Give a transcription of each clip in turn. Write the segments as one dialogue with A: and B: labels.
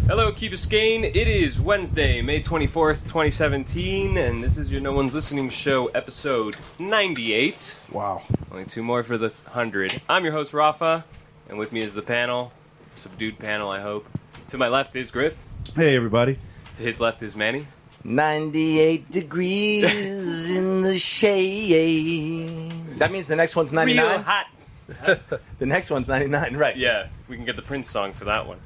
A: Hello, Key Biscayne. It is Wednesday, May 24th, 2017, and this is your No One's Listening Show, episode 98.
B: Wow.
A: Only two more for the 100. I'm your host, Rafa, and with me is the panel. Subdued panel, I hope. To my left is Griff.
B: Hey, everybody.
A: To his left is Manny.
C: 98 degrees in the shade. That means the next one's 99?
A: Real hot.
C: The next one's 99, right.
A: Yeah, we can get the Prince song for that one.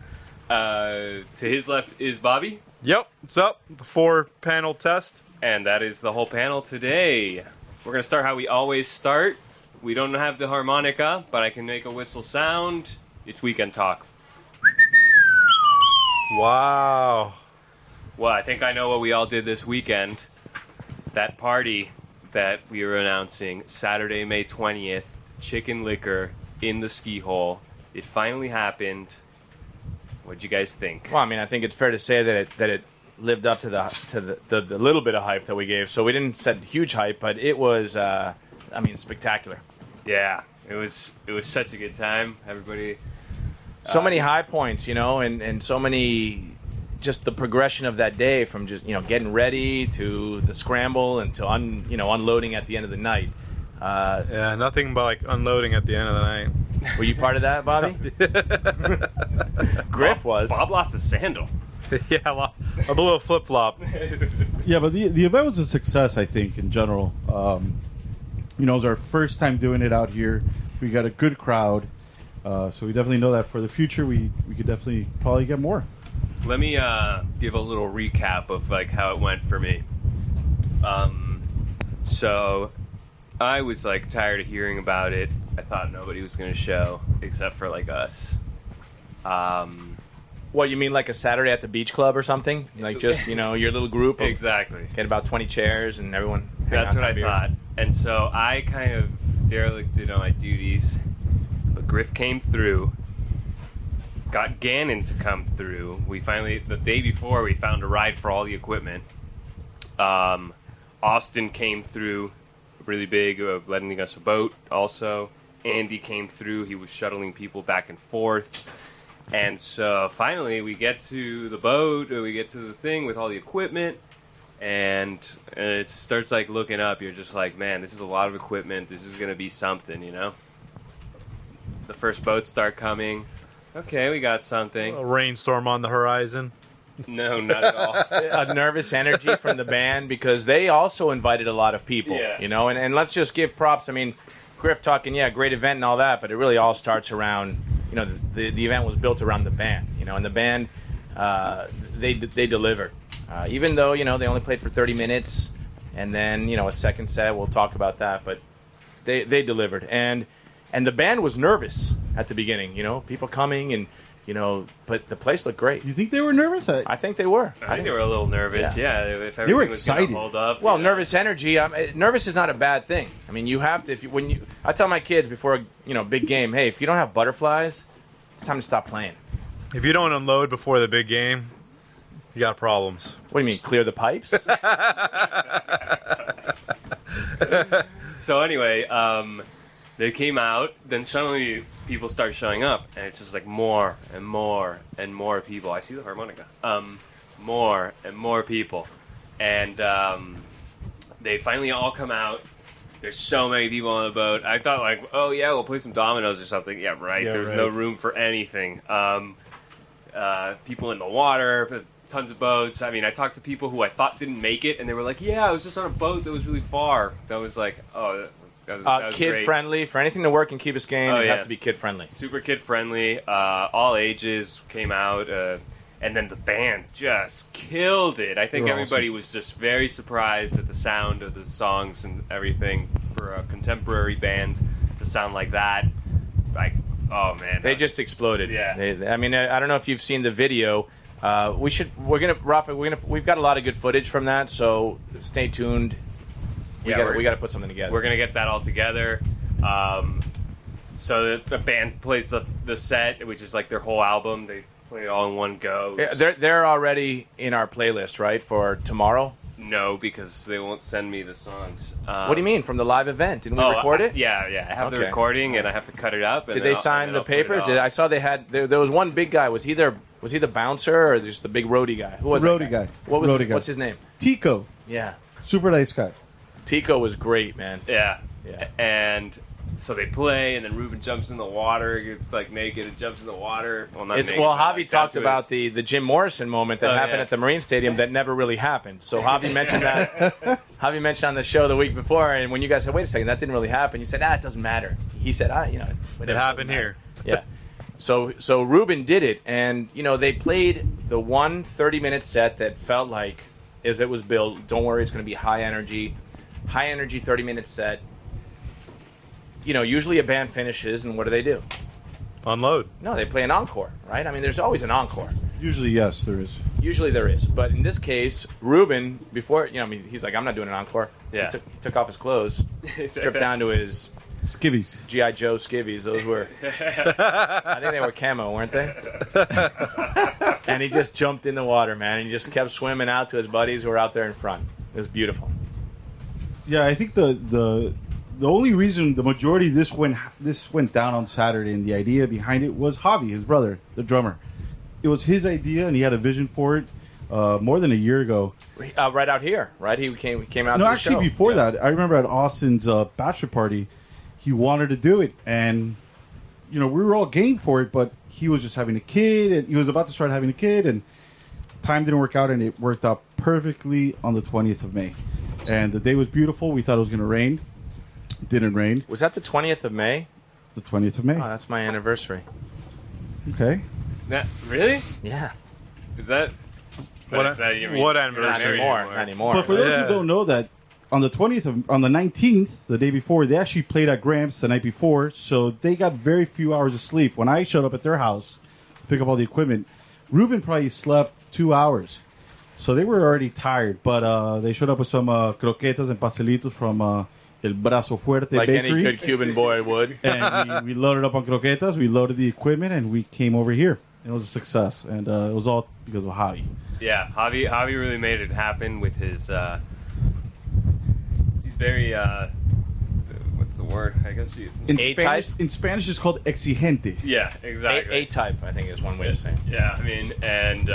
A: To his left is Bobby.
D: Yep, what's up? The 4-panel test.
A: And that is the whole panel today. We're going to start how we always start. We don't have the harmonica, but I can make a whistle sound. It's weekend talk.
D: Wow.
A: Well, I think I know what we all did this weekend. That party that we were announcing, Saturday, May 20th, Chicken Liquor in the ski hole. It finally happened. What'd you guys think?
C: Well, I mean, I think it's fair to say that it lived up to the little bit of hype that we gave. So we didn't set huge hype, but it was, spectacular.
A: Yeah, it was such a good time. Everybody.
C: So many high points, and so many, just the progression of that day from just, getting ready to the scramble and to, unloading at the end of the night.
D: Yeah, nothing but unloading at the end of the night.
C: Were you part of that, Bobby? Griff was.
A: Bob lost a sandal.
D: Yeah, well, a little flip-flop.
B: Yeah, but the event was a success, I think, in general. It was our first time doing it out here. We got a good crowd. So we definitely know that for the future, we could definitely probably get more.
A: Let me give a little recap of how it went for me. So I was tired of hearing about it. I thought nobody was going to show except for us.
C: What, you mean like a Saturday at the beach club or something? Your little group?
A: Exactly.
C: Get about 20 chairs and everyone.
A: That's what I thought. And so I kind of derelicted on my duties. But Griff came through. Got Gannon to come through. We finally, the day before, we found a ride for all the equipment. Austin came through really big, lending us a boat also. Andy came through. He was shuttling people back and forth. And so finally we get to the boat, or we get to the thing with all the equipment, and it starts looking up. You're just man, this is a lot of equipment. This is going to be something, The first boats start coming. Okay, we got something.
D: A rainstorm on the horizon.
A: No, not at all.
C: A nervous energy from the band because they also invited a lot of people, and let's just give props. I mean, Griff talking, great event and all that, but it really all starts around, the event was built around the band, and the band, they delivered. Even though, they only played for 30 minutes and then, a second set, we'll talk about that, but they delivered. And the band was nervous at the beginning, people coming and, but the place looked great.
B: You think they were nervous?
C: I think they were.
A: I think they were a little nervous, yeah. If
B: they were
A: everything was gonna
B: excited.
A: hold up.
C: Well, nervous energy. Nervous is not a bad thing. I mean, you have to. I tell my kids before a big game, hey, if you don't have butterflies, it's time to stop playing.
D: If you don't unload before the big game, you got problems.
C: What do you mean, clear the pipes?
A: So anyway, they came out, then suddenly people start showing up, and it's just more and more and more people. I see the harmonica. More and more people. And they finally all come out. There's so many people on the boat. I thought oh yeah, we'll play some dominoes or something. Yeah, right.
D: Yeah,
A: There's
D: right.
A: no room for anything. People in the water, tons of boats. I mean, I talked to people who I thought didn't make it, and they were yeah, I was just on a boat that was really far. That was oh... That was
C: kid
A: great.
C: friendly. For anything to work in Key Biscayne, it has to be kid friendly.
A: Super kid friendly. All ages came out, and then the band just killed it. I think everybody was just very surprised at the sound of the songs and everything for a contemporary band to sound like that. Oh man,
C: they just exploded.
A: Yeah.
C: I don't know if you've seen the video. Rafa, we've got a lot of good footage from that, so stay tuned. We got to put something together.
A: We're gonna get that all together. So the band plays the set, which is their whole album. They play it all in one go.
C: They're already in our playlist, right, for tomorrow?
A: No, because they won't send me the songs.
C: What do you mean, from the live event? Didn't we record it?
A: Yeah. I have the recording, and I have to cut it up.
C: Did they sign the papers? I saw they had... There was one big guy. Was he their Was he the bouncer or just the big roadie guy? Who was
B: Roadie guy.
C: What's his name?
B: Tico.
C: Yeah.
B: Super nice guy.
C: Tico was great, man.
A: Yeah.
C: Yeah.
A: And so they play, and then Ruben jumps in the water. It's like naked and jumps in the water. Well, not naked,
C: Well,
A: but,
C: Javi
A: like,
C: talked
A: down to
C: about
A: his-
C: the Jim Morrison moment that happened at the Marine Stadium that never really happened. So Javi mentioned that. Javi mentioned on the show the week before, and when you guys said, "Wait a second, that didn't really happen," you said, "It doesn't matter." He said,
D: It happened here.
C: Yeah. So Ruben did it, and they played the 30-minute set that felt like, as it was built, don't worry, it's going to be high energy 30-minute set. Usually a band finishes, and what do?
D: Unload.
C: No, they play an encore, right? I mean, there's always an encore.
B: Usually, yes, there is.
C: Usually there is, but in this case, Ruben, before he's like, I'm not doing an encore.
A: Yeah.
C: He took off his clothes, stripped down to his
B: Skivvies.
C: G.I. Joe skivvies. Those were, I think they were camo, weren't they? And he just jumped in the water, man. And he just kept swimming out to his buddies who were out there in front. It was beautiful.
B: Yeah, I think the only reason the majority of this went down on Saturday, and the idea behind it was Javi, his brother, the drummer. It was his idea, and he had a vision for it more than a year ago.
C: Right out here, right? He came out.
B: No,
C: to the
B: actually,
C: show.
B: before that, I remember at Austin's bachelor party, he wanted to do it, and we were all game for it, but he was just having a kid, and he was about to start having a kid, and time didn't work out, and it worked out perfectly on the 20th of May. And the day was beautiful. We thought it was going to rain. It didn't rain.
C: Was that the 20th of May?
B: The 20th of May.
C: Oh, that's my anniversary.
B: Okay.
A: Really?
C: Yeah.
A: Is that...
D: What
A: anniversary?
C: Not
D: anniversary?
C: anymore.
B: But for those
C: Yeah.
B: who don't know that, on the 19th, the day before, they actually played at Gramps the night before, so they got very few hours of sleep. When I showed up at their house to pick up all the equipment, Ruben probably slept 2 hours. So they were already tired, but they showed up with some croquetas and pastelitos from El Brazo Fuerte
C: like
B: Bakery.
C: any good Cuban boy would.
B: And we loaded up on croquetas, we loaded the equipment, and we came over here. It was a success, and it was all because of Javi.
A: Yeah, Javi really made it happen with his... he's very... what's the word? I guess you...
B: In Spanish, it's called exigente.
A: Yeah, exactly.
C: A-type, I think, is one way to say it.
A: Yeah, I mean, and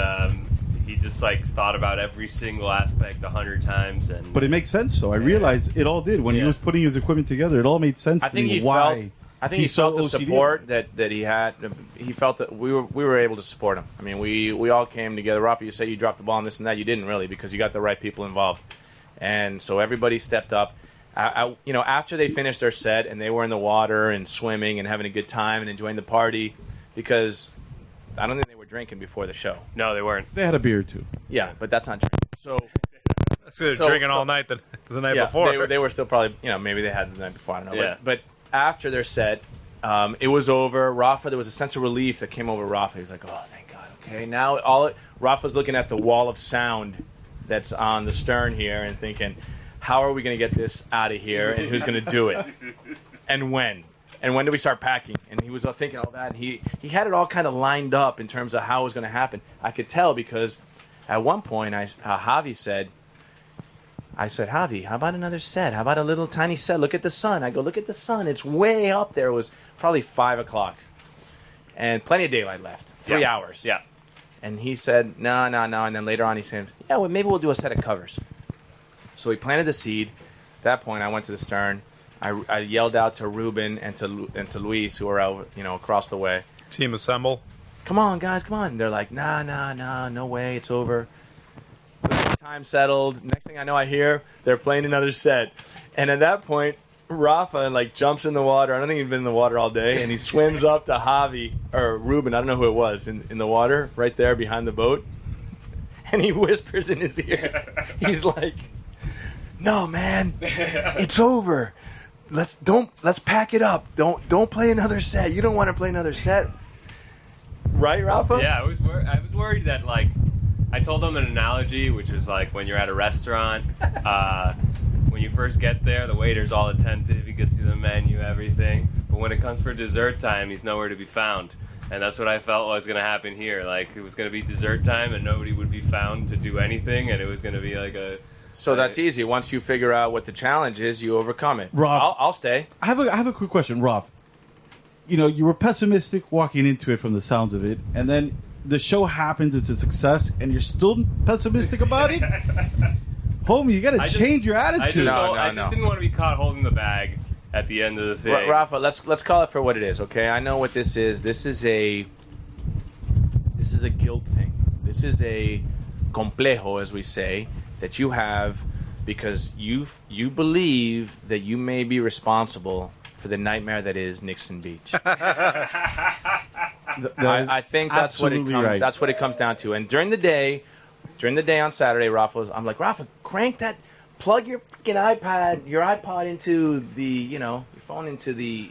A: he just thought about every single aspect 100 times, and
B: But it makes sense, though. I realized it all did. When he was putting his equipment together, it all made sense
C: I
B: to
C: think
B: me
C: he
B: why
C: felt. I think he
B: he's so
C: felt the
B: OCD.
C: support that he had. He felt that we were able to support him. I mean, we all came together. Rafa, you say you dropped the ball on this and that. You didn't really, because you got the right people involved, and so everybody stepped up. After they finished their set and they were in the water and swimming and having a good time and enjoying the party, because I don't think they were drinking before the show.
A: no, they weren't.
B: They had a beer, too.
C: Yeah, but that's not drinking. So
D: That's good.
C: So-
D: Drinking
C: so-
D: all night the night
C: yeah,
D: before.
C: they were still probably, maybe they had the night before. I don't know.
A: Yeah.
C: But after their set, it was over. Rafa, there was a sense of relief that came over Rafa. He was like, "Oh, thank God." Okay, now Rafa's looking at the wall of sound that's on the stern here and thinking, "How are we going to get this out of here? And who's going to do it? And when? And when do we start packing?" And he was thinking all that. And he had it all kind of lined up in terms of how it was going to happen. I could tell because at one point, Javi said, I said, "Javi, how about another set? How about a little tiny set? Look at the sun." I go, "Look at the sun. It's way up there." It was probably 5 o'clock. And plenty of daylight left. 3 hours.
A: Yeah.
C: And he said, no. And then later on he said, "Yeah, well, maybe we'll do a set of covers." So he planted the seed. At that point, I went to the stern. I yelled out to Ruben and to Luis, who were out, across the way.
D: Team assemble.
C: "Come on, guys, come on." And they're like, nah, no way, it's over. Time settled. Next thing I know, I hear they're playing another set. And at that point, Rafa jumps in the water. I don't think he'd been in the water all day. And he swims up to Javi, or Ruben, I don't know who it was, in the water, right there behind the boat. And he whispers in his ear. He's like, "No, man, it's over. Let's pack it up. Don't play another set. You don't want to play another set." Right, Rafa?
A: Yeah, I was worried that I told them an analogy, which is when you're at a restaurant, when you first get there, the waiter's all attentive, he gets you the menu, everything. But when it comes for dessert time, he's nowhere to be found. And that's what I felt was going to happen here. It was going to be dessert time, and nobody would be found to do anything, and it was going to be a...
C: So that's easy. Once you figure out what the challenge is, you overcome it.
B: Rob,
C: I'll stay.
B: I have a quick question, Rafa. You were pessimistic walking into it from the sounds of it, and then the show happens, it's a success, and you're still pessimistic about it? Homie, you got to change your attitude.
A: I just didn't want to be caught holding the bag at the end of the thing.
C: Rafa, let's call it for what it is, okay? I know what this is. This is a guilt thing. This is a complejo, as we say, that you have because you believe that you may be responsible for the nightmare that is Nixon Beach. I think that's what it comes.
B: Right.
C: That's what it comes down to. And during the day on Saturday, I'm like, Rafa, crank that, plug your freaking iPod into the, your phone into the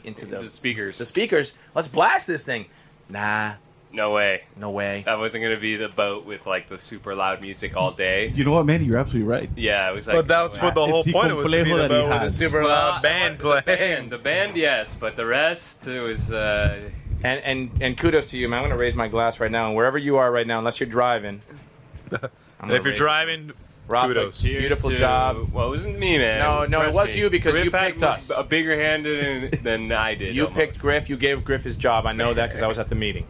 A: speakers.
C: The speakers. Let's blast this thing. Nah.
A: No way.
C: That
A: wasn't going to be the boat with like the super loud music all day.
B: You know what, Manny? You're absolutely right.
A: Yeah, it was like.
D: But that's what the whole point was to be the boat with a super loud band playing.
A: The band, yes, but the rest it was.
C: And kudos to you, man. I'm going to raise my glass right now, and wherever you are right now, unless you're driving.
D: If you're driving,
C: Rafa,
D: kudos.
C: Beautiful job.
A: Well, it wasn't me, man.
C: No, it was
A: me.
C: you because
A: Griff
C: you picked us.
A: A bigger hand than I did.
C: You picked Griff. You gave Griff his job. I know that because I was at the meeting.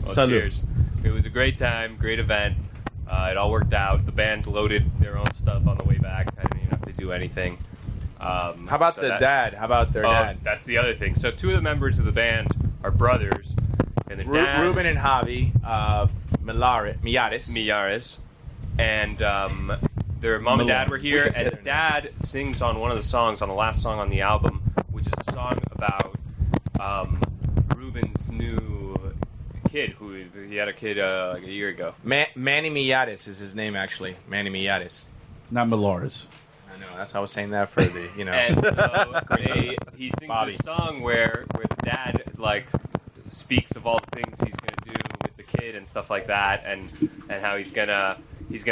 A: Well, cheers. It was a great time, great event. It all worked out. The band loaded their own stuff on the way back. I didn't even have to do anything.
C: How about dad? How about their dad?
A: That's the other thing. So two of the members of the band are brothers. And the dad,
C: Ruben and Javi
A: Millares. And their mom and dad were here. And dad sings on one of the songs, on the last song on the album, which is a song about Ruben's new kid, who he had a kid like a year ago.
C: Manny Millares is his name, actually. Manny Millares.
B: Not Millares.
C: I know. That's how I was saying that for the,
A: And so he sings this song where the dad, like, speaks of all the things he's going to do with the kid and stuff like that, and how he's gonna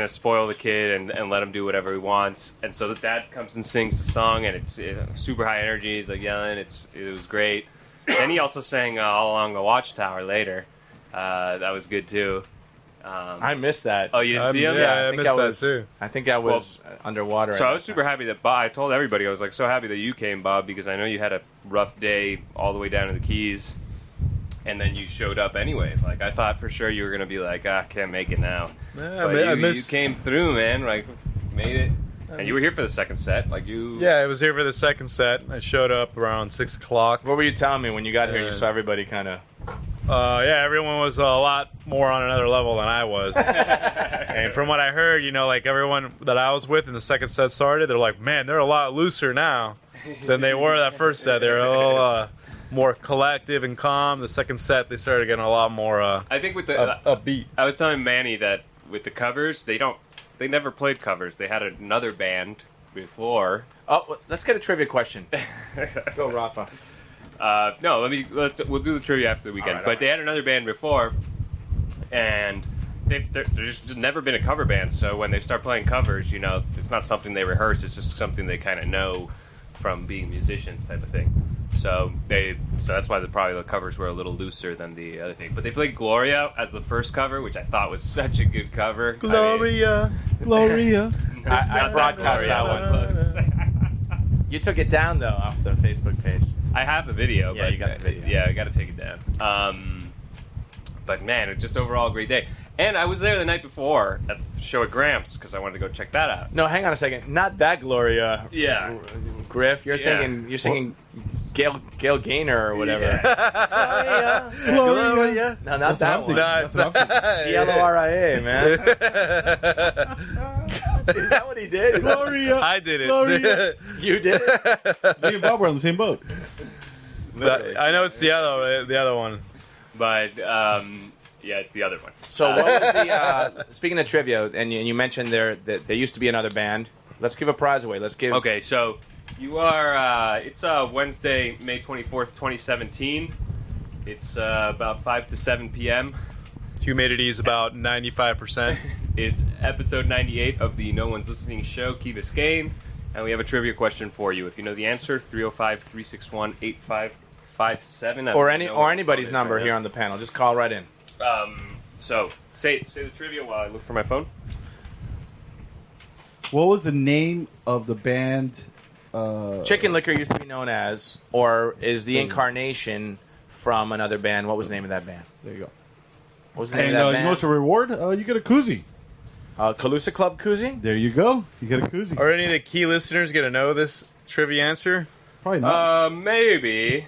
A: spoil the kid and let him do whatever he wants. And so the dad comes and sings the song, and it's super high energy. He's like yelling. It was great. Then he also sang All Along the Watchtower later. That was good too.
C: I missed that.
A: Oh, you didn't see him?
D: Yeah, I missed that too.
C: I think I was underwater.
A: So I was super happy that Bob. I told everybody I was like so happy that you came, Bob, because I know you had a rough day all the way down to the Keys, and then you showed up anyway. Like I thought for sure you were gonna be like, can't make it now.
D: Yeah,
A: but you came through, man. Like made it, and you were here for the second set. Like you.
D: Yeah, I was here for the second set. I showed up around 6 o'clock.
C: What were you telling me when you got here? You saw everybody kind of.
D: Yeah, everyone was a lot more on another level than I was. And from what I heard, like everyone that I was with in the second set started, they're like, man, they're a lot looser now than they were that first set. They're a little more collective and calm. The second set, they started getting a lot more
A: I think with the
D: upbeat.
A: I was telling Manny that with the covers, they never played covers. They had another band before.
C: Oh, let's get a trivia question. Go, Rafa.
A: No, we'll do the trivia after the weekend. But they had another band before, and there's just never been a cover band. So when they start playing covers, it's not something they rehearse. It's just something they kind of know from being musicians, type of thing. So that's why probably the covers were a little looser than the other thing. But they played Gloria as the first cover, which I thought was such a good cover.
B: Gloria.
C: I broadcast that one. You took it down though off the Facebook page.
A: I have the video.
C: Yeah,
A: but
C: you got the video.
A: Yeah, I got to take it down. But man, it just overall a great day. And I was there the night before at the show at Gramps because I wanted to go check that out.
C: No, hang on a second. Not that Gloria.
A: Yeah.
C: Griff, you're singing Gail Gaynor or whatever.
A: Yeah.
C: Gloria. No, not that one.
D: That's
C: Gloria, man. Is that what he did?
B: Gloria.
D: I did it.
B: Gloria.
C: You did it?
B: Me and Bob were on the same boat.
D: I know it's the other one.
A: But yeah, it's the other one.
C: So what was the speaking of trivia, and you mentioned there used to be another band. Let's give a prize away. Let's give.
A: Okay, so you are. It's Wednesday, May 24th, 2017. It's about 5 to 7 p.m.
D: Humidity's about 95%.
A: It's episode 98 of the No One's Listening show, Key Festivities, and we have a trivia question for you. If you know the answer, 305-361-8557.
C: Or anybody's number here on the panel. Just call right in.
A: So say the trivia while I look for my phone.
B: What was the name of the band?
C: Chicken Liquor used to be known as, or is the incarnation from another band. What was the name of that band?
B: There you go.
C: What was the name
B: And
C: of that
B: you
C: band?
B: know what's a reward? You get a koozie.
C: Calusa Club koozie?
B: There you go. You get a koozie.
D: Are any of the key listeners going to know this trivia answer?
B: Probably not.
A: Maybe.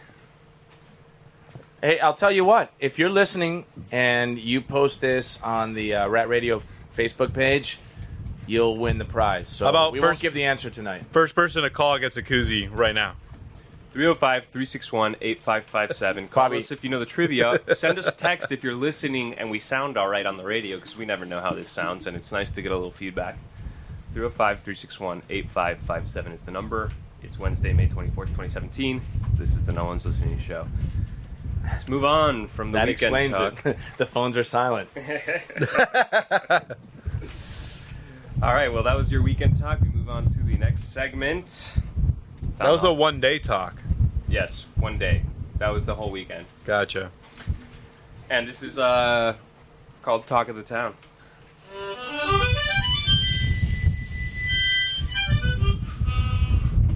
C: Hey, I'll tell you what. If you're listening and you post this on the Rat Radio Facebook page, you'll win the prize. So
D: How about
C: we won't
D: first-
C: give the answer tonight.
D: First person to call gets a koozie right now.
A: 305-361-8557. Call us if you know the trivia. Send us a text if you're listening and we sound all right on the radio, because we never know how this sounds, and it's nice to get a little feedback. 305-361-8557 is the number. It's Wednesday, May 24th, 2017. This is the No One's Listening show. Let's move on from the
C: That
A: weekend
C: explains
A: talk.
C: it. The phones are silent.
A: All right, well, that was your weekend talk. We move on to the next segment.
D: That was a one-day talk.
A: Yes, one day. That was the whole weekend.
D: Gotcha.
A: And this is called Talk of the Town.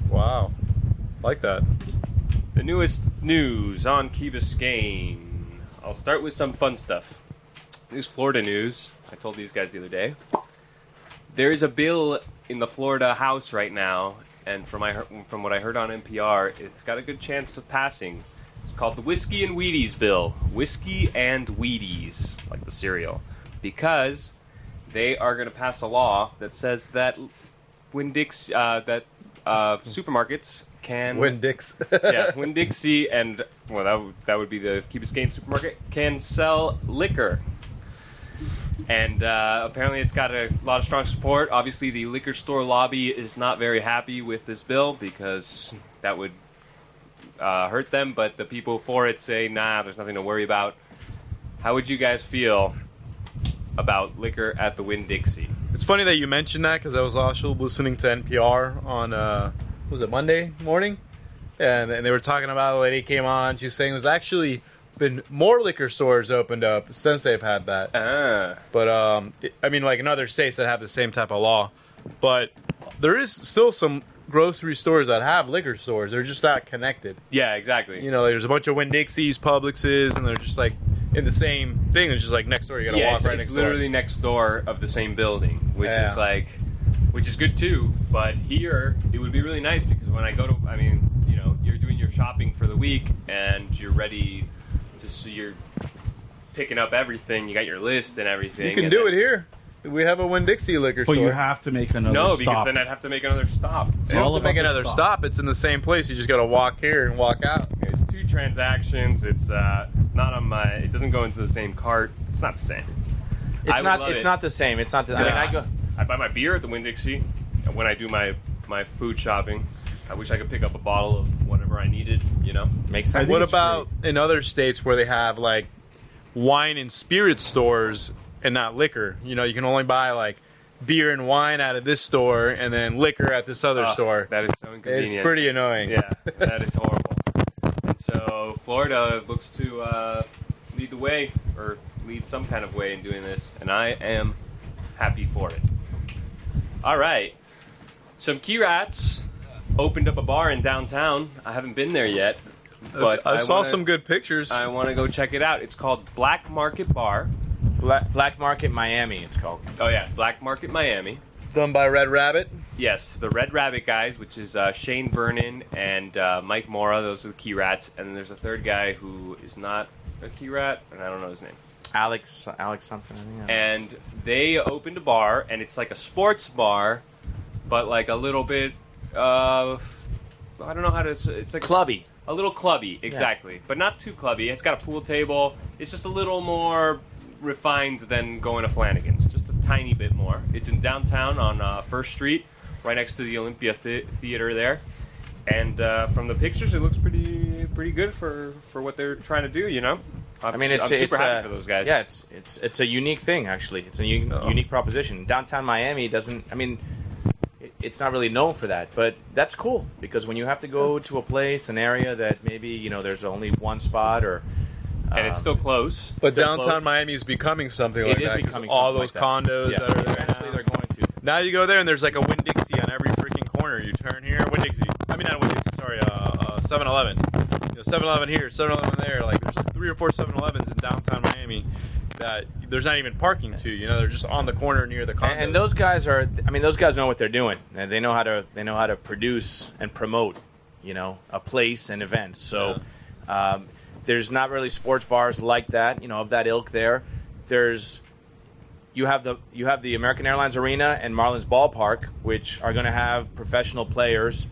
D: Wow. Like that.
A: The newest news on Key Biscayne. I'll start with some fun stuff. This Florida news. I told these guys the other day. There is a bill in the Florida House right now, and from what I heard on NPR, it's got a good chance of passing. It's called the Whiskey and Wheaties bill. Whiskey and Wheaties, like the cereal. Because they are going to pass a law that says that supermarkets can...
D: Winn-Dix.
A: yeah, Winn-Dixie and... Well, that would be the Key Biscayne supermarket, can sell liquor. And apparently it's got a lot of strong support. Obviously, the liquor store lobby is not very happy with this bill because that would hurt them. But the people for it say, nah, there's nothing to worry about. How would you guys feel about liquor at the Winn-Dixie?
D: It's funny that you mentioned that because I was also listening to NPR on, was it Monday morning? And they were talking about a lady came on. She was saying there's actually been more liquor stores opened up since they've had that. But, I mean, like in other states that have the same type of law. But there is still some grocery stores that have liquor stores. They're just not connected.
A: Yeah, exactly.
D: You know, there's a bunch of Winn-Dixies, Publixes, and they're just like in the same thing. It's just like next door. You gotta walk right next door.
A: It's literally next door of the same building, which is like, which is good too. But here, it would be really nice because when I go to, I mean, you know, you're doing your shopping for the week and you're ready to, so you're picking up everything. You got your list and everything.
D: You can do it here. We have a Winn-Dixie liquor
B: But
D: store.
B: you have to make another
A: No,
B: stop.
A: because then I'd have to make another stop.
D: You don't
B: all
D: have to make
B: about the
D: another
B: stop.
D: stop. It's in the same place. You just got to walk here and walk out.
A: It's two transactions. It's not on my. It doesn't go into the same cart. It's not the same. I would love
C: It's
A: it.
C: not the same. It's not the. I mean, I go.
A: I buy my beer at the Winn-Dixie, and when I do my food shopping, I wish I could pick up a bottle of whatever I needed. You know,
C: Makes
B: I
C: sense.
B: think
D: What
B: it's
D: about in other states where they have like wine and spirit stores and not liquor? You know, you can only buy like beer and wine out of this store and then liquor at this other store.
A: That is so inconvenient.
D: It's pretty annoying.
A: Yeah, that is horrible. And so Florida looks to lead the way, or lead some kind of way in doing this, and I am happy for it. All right. Some Key Rats opened up a bar in downtown. I haven't been there yet, but
D: I saw
A: wanna-
D: some good pictures.
A: I want to go check it out. It's called Black Market Bar.
C: Black Market Miami. It's called.
A: Oh, yeah, Black Market Miami.
D: Done by Red Rabbit.
A: Yes, the Red Rabbit guys, which is Shane Vernon and Mike Mora. Those are the Key Rats. And then there's a third guy who is not a Key Rat, and I don't know his name.
C: Alex something. I think.
A: And they opened a bar, and it's like a sports bar, but like a little bit of, I don't know how to. It's like
C: Clubby.
A: A little clubby, exactly, but not too clubby. It's got a pool table. It's just a little more refined than going to Flanagan's, just a tiny bit more. It's in downtown on First Street, right next to the Olympia Theater there. And from the pictures, it looks pretty good for what they're trying to do. You know, I'm super happy for those guys.
C: Yeah, it's a unique thing actually. It's a unique proposition. Downtown Miami doesn't. I mean, it's not really known for that, but that's cool because when you have to go to a place, an area that maybe you know there's only one spot or.
A: And it's still close.
D: But
A: Still
D: downtown
A: close.
D: Miami is becoming something
C: It
D: like
C: is
D: that. 'Cause
C: becoming
D: all
C: something
D: those
C: like that.
D: condos
C: Yeah,
D: that are there
C: eventually
D: now.
C: they're going to.
D: Now you go there and there's like a Winn-Dixie on every freaking corner. You turn here, Winn-Dixie. I mean, not Winn-Dixie, sorry, 7-Eleven. a 7-Eleven here, 7-Eleven there. Like there's 3 or 4 7-Elevens in downtown Miami that there's not even parking to. You know, they're just on the corner near the condos.
C: And those guys are. I mean, those guys know what they're doing. And they know how to produce and promote. You know, a place and events. So there's not really sports bars like that. You know, of that ilk. You have the American Airlines Arena and Marlins Ballpark, which are going to have professional players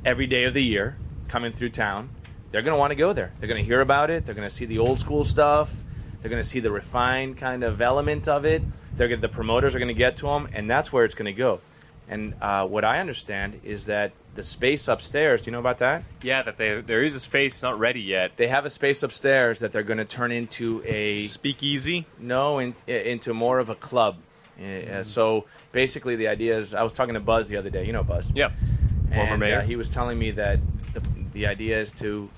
C: every day of the year coming through town. They're going to want to go there. They're going to hear about it. They're going to see the old school stuff. They're going to see the refined kind of element of it. The promoters are going to get to them, and that's where it's going to go. And what I understand is that the space upstairs, do you know about that?
A: Yeah, that there is a space not ready yet.
C: They have a space upstairs that they're going to turn into a...
D: Speakeasy?
C: No, into more of a club. So basically the idea is, I was talking to Buzz the other day. You know Buzz?
A: Yeah. Former mayor.
C: He was telling me that the idea is to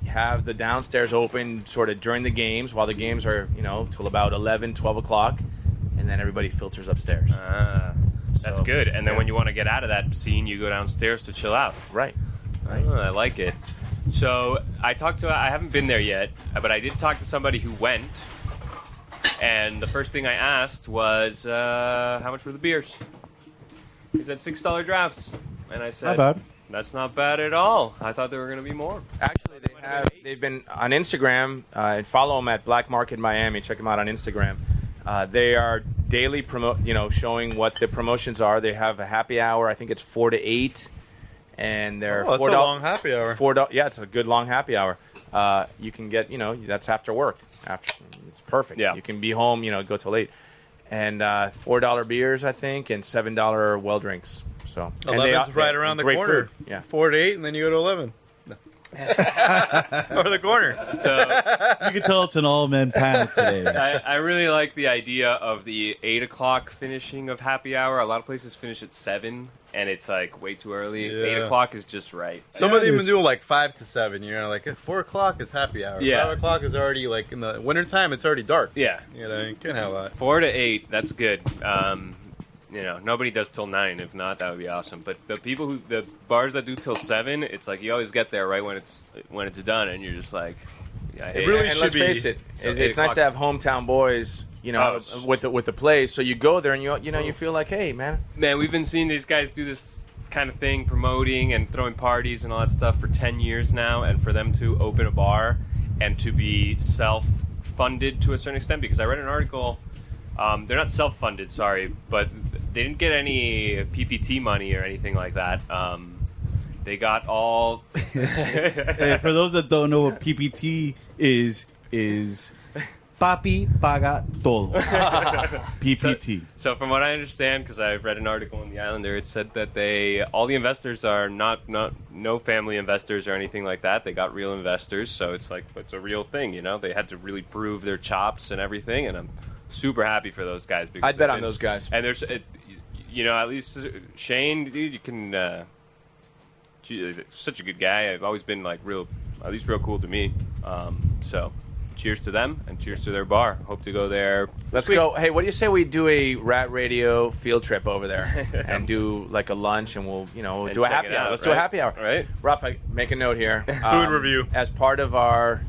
C: have the downstairs open sort of during the games, while the games are, you know, till about 11, 12 o'clock, and then everybody filters upstairs.
A: That's good. And then when you want to get out of that scene, you go downstairs to chill out.
C: Right.
A: Oh, I like it. So I haven't been there yet, but I did talk to somebody who went, and the first thing I asked was, how much were the beers? He said $6 drafts. And I said,
B: Not bad.
A: That's not bad at all. I thought there were going to be more.
C: Actually, they've been on Instagram. Follow them at Black Market Miami. Check them out on Instagram. They are daily showing what the promotions are. They have a happy hour. I think it's 4 to 8, and they're
D: that's a long happy hour.
C: Yeah, it's a good long happy hour. You can get, that's after work. It's perfect.
A: Yeah.
C: You can be home, go till 8, and $4 beers, I think, and $7 well drinks. So
D: 11's right around the corner.
C: Food. Yeah,
D: 4 to 8, and then you go to 11. Or the corner.
A: So
B: You can tell it's an all-men panel today.
A: I really like the idea of the 8 o'clock finishing of happy hour. A lot of places finish at 7, and it's like way too early.
D: Yeah.
A: 8 o'clock is just right.
D: Some
B: Yeah,
D: of them
B: it
D: even
B: is.
D: do like 5 to 7. Like 4 o'clock is happy hour.
A: Yeah.
D: 5 o'clock is already like in the wintertime. It's already dark.
A: Yeah.
D: You can't have that.
A: 4 to 8, that's good. Nobody does till 9. If not, that would be awesome. But the bars that do till 7, it's like you always get there right when it's done, and you're just like, I hate
D: It really
C: and
D: should
C: let's
D: be.
C: face it,
A: So
C: it's
A: 8
C: nice to have hometown boys, with the place. So you go there and you feel like, hey, man.
A: Man, we've been seeing these guys do this kind of thing, promoting and throwing parties and all that stuff for 10 years now, and for them to open a bar and to be self-funded to a certain extent, because I read an article, they're not self-funded, sorry, but they didn't get any PPT money or anything like that. They got all...
B: Hey, for those that don't know what PPT is Papi Paga Todo. PPT.
A: So from what I understand, because I've read an article in the Islander, it said that all the investors are not no family investors or anything like that. They got real investors, so it's a real thing, They had to really prove their chops and everything, and I'm super happy for those guys. Because
C: I'd bet on those guys.
A: And there's, at least Shane, dude, you can. Such a good guy. I've always been real cool to me. So, cheers to them and cheers to their bar. Hope to go there.
C: Let's go. Hey, what do you say we do a Rat Radio field trip over there and do like a lunch, and we'll do a happy hour. Let's do a happy hour.
A: All right.
C: Rafa, make a note here.
D: Food review
C: as part of our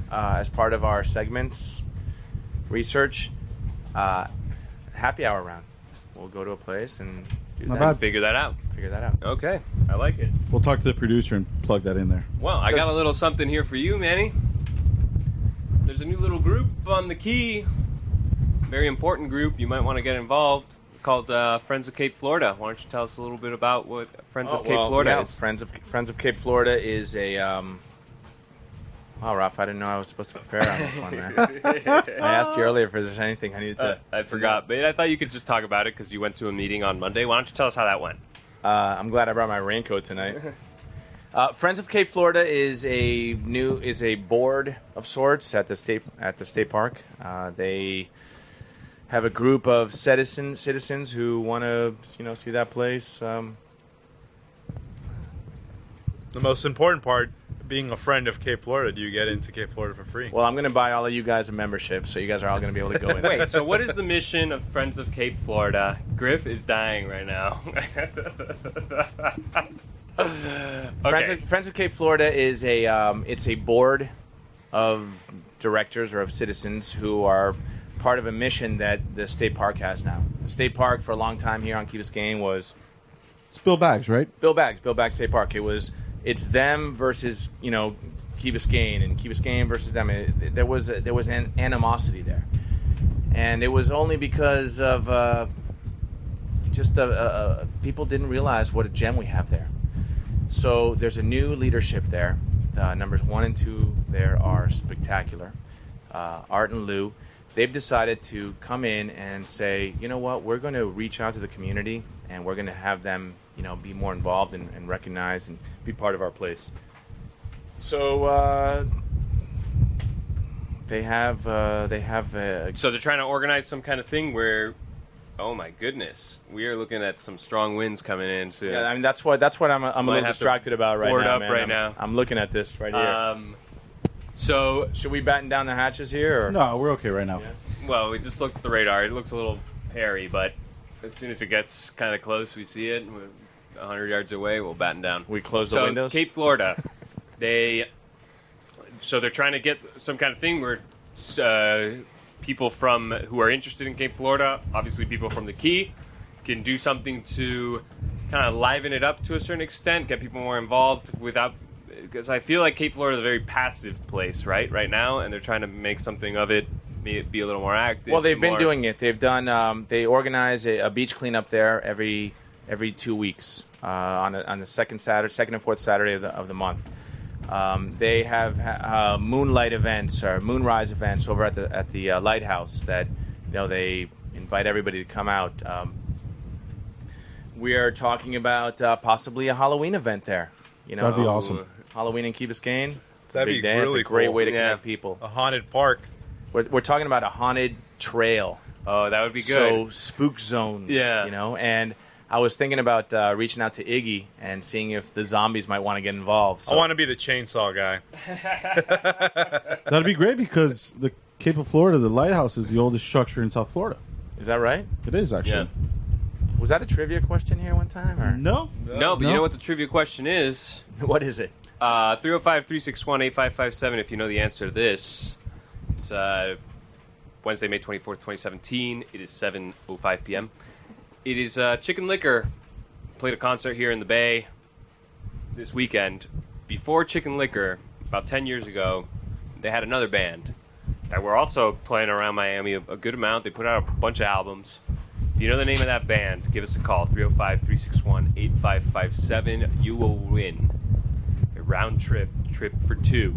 C: segments research. Happy hour round. We'll go to a place and do
B: Not
C: that.
B: bad.
A: Figure that out. Okay. I like it.
B: We'll talk to the producer and plug that in there.
A: Well, I got a little something here for you, Manny. There's a new little group on the Key. Very important group. You might want to get involved. Called Friends of Cape Florida. Why don't you tell us a little bit about what Friends of Cape Florida is?
C: Friends of Cape Florida is a. Wow, Rafa, I didn't know I was supposed to prepare on this one, man. I asked you earlier if there's anything I needed to.
A: I forgot, but I thought you could just talk about it because you went to a meeting on Monday. Why don't you tell us how that went?
C: I'm glad I brought my raincoat tonight. Friends of Cape Florida is a board of sorts at the state park. They have a group of citizens who want to see that place.
D: The most important part, being a friend of Cape Florida, do you get into Cape Florida for free?
C: Well, I'm going to buy all of you guys a membership, so you guys are all going to be able to go in.
A: Wait, so what is the mission of Friends of Cape Florida? Griff is dying right now. Okay.
C: Friends of Cape Florida is it's a board of directors or of citizens who are part of a mission that the state park has now. The state park for a long time here on Key Biscayne was
B: It's Bill Baggs, right?
C: Bill Baggs State Park. It's them versus Key Biscayne, and Key Biscayne versus them. There was an animosity there, and it was only because of people didn't realize what a gem we have there. So there's a new leadership there. Numbers 1 and 2 there are spectacular. Art and Lou, they've decided to come in and say, you know what, we're going to reach out to the community and we're going to have them, be more involved and recognize and be part of our place. So they have. So
A: they're trying to organize some kind of thing where, oh my goodness, we are looking at some strong winds coming in soon.
C: Yeah, I mean that's what I'm a little distracted about right now.
A: Right now.
C: I'm looking at this right here.
A: So
C: should we batten down the hatches here? Or?
B: No, we're okay right now.
C: Yeah.
A: Well, we just looked at the radar. It looks a little hairy, but as soon as it gets kind of close, we see it. We're 100 yards away, we'll batten down.
C: We close the windows?
A: Cape Florida, they're trying to get some kind of thing where people who are interested in Cape Florida, obviously people from the Key, can do something to kind of liven it up to a certain extent, get people more involved because I feel like Cape Florida is a very passive place right now, and they're trying to make something of it, be a little more active.
C: Well, they've been doing it. They've done. They organize a beach cleanup there every 2 weeks on the second and fourth Saturday of the month. They have moonlight events or moonrise events over at the lighthouse that they invite everybody to come out. We are talking about possibly a Halloween event there.
B: That'd be awesome.
C: Halloween in Key Biscayne.
D: That'd be really
C: It's a great
D: cool.
C: way to connect people.
D: A haunted park.
C: We're talking about a haunted trail.
A: Oh, that would be good.
C: So spook zones.
A: Yeah.
C: And I was thinking about reaching out to Iggy and seeing if the zombies might want to get involved. So.
D: I want to be the chainsaw guy.
B: That'd be great because the Cape of Florida, the lighthouse, is the oldest structure in South Florida.
C: Is that right?
B: It is, actually.
A: Yeah.
C: Was that a trivia question here one time? Or?
B: No.
A: No, but you know what the trivia question is?
C: What is it?
A: 305-361-8557 if you know the answer to this. It's Wednesday, May 24th, 2017. It is 7:05 p.m. It is Chicken Liquor. Played a concert here in the Bay this weekend. Before Chicken Liquor, about 10 years ago, they had another band that were also playing around Miami a good amount. They put out a bunch of albums. If you know the name of that band, give us a call, 305-361-8557. You will win a round trip for two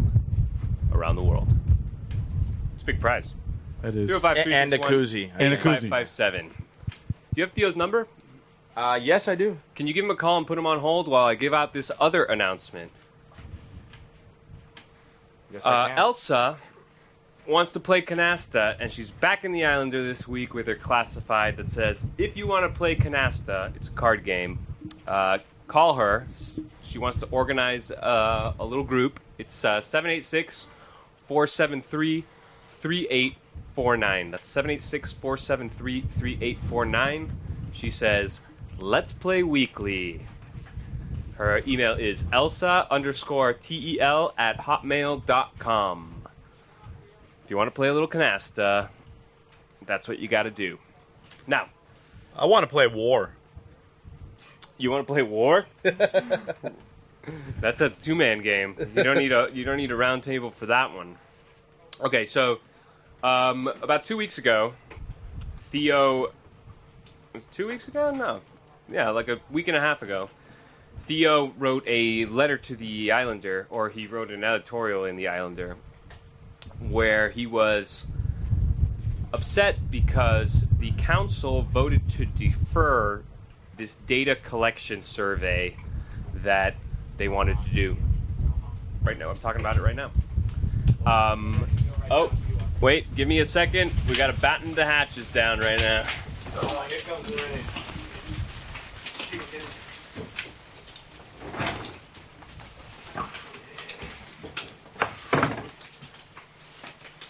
A: around the world. It's a big prize.
B: It is.
A: 305-361-8557.
C: And a koozie.
B: And a koozie.
A: 8557. Do you have Theo's number?
C: Yes, I do.
A: Can you give him a call and put him on hold while I give out this other announcement?
C: Yes, I can.
A: Elsa wants to play Canasta, and she's back in the Islander this week with her classified that says, if you want to play Canasta, it's a card game, call her. She wants to organize a little group. It's 786-473-3849. That's 786-473-3849. She says, let's play weekly. Her email is elsa_tel@hotmail.com. If you want to play a little Canasta, that's what you got to do. Now,
D: I want to play War.
A: you want to play War? That's a two-man game. You don't need a round table for that one. Okay, so about 2 weeks ago, Theo. 2 weeks ago? No. Yeah, like a week and a half ago. Theo wrote a letter to the Islander, or he wrote an editorial in the Islander, where he was upset because the council voted to defer this data collection survey that they wanted to do. Right now, I'm talking about it right now. Oh, wait, give me a second. We got to batten the hatches down right now.
C: Oh, here comes the rain.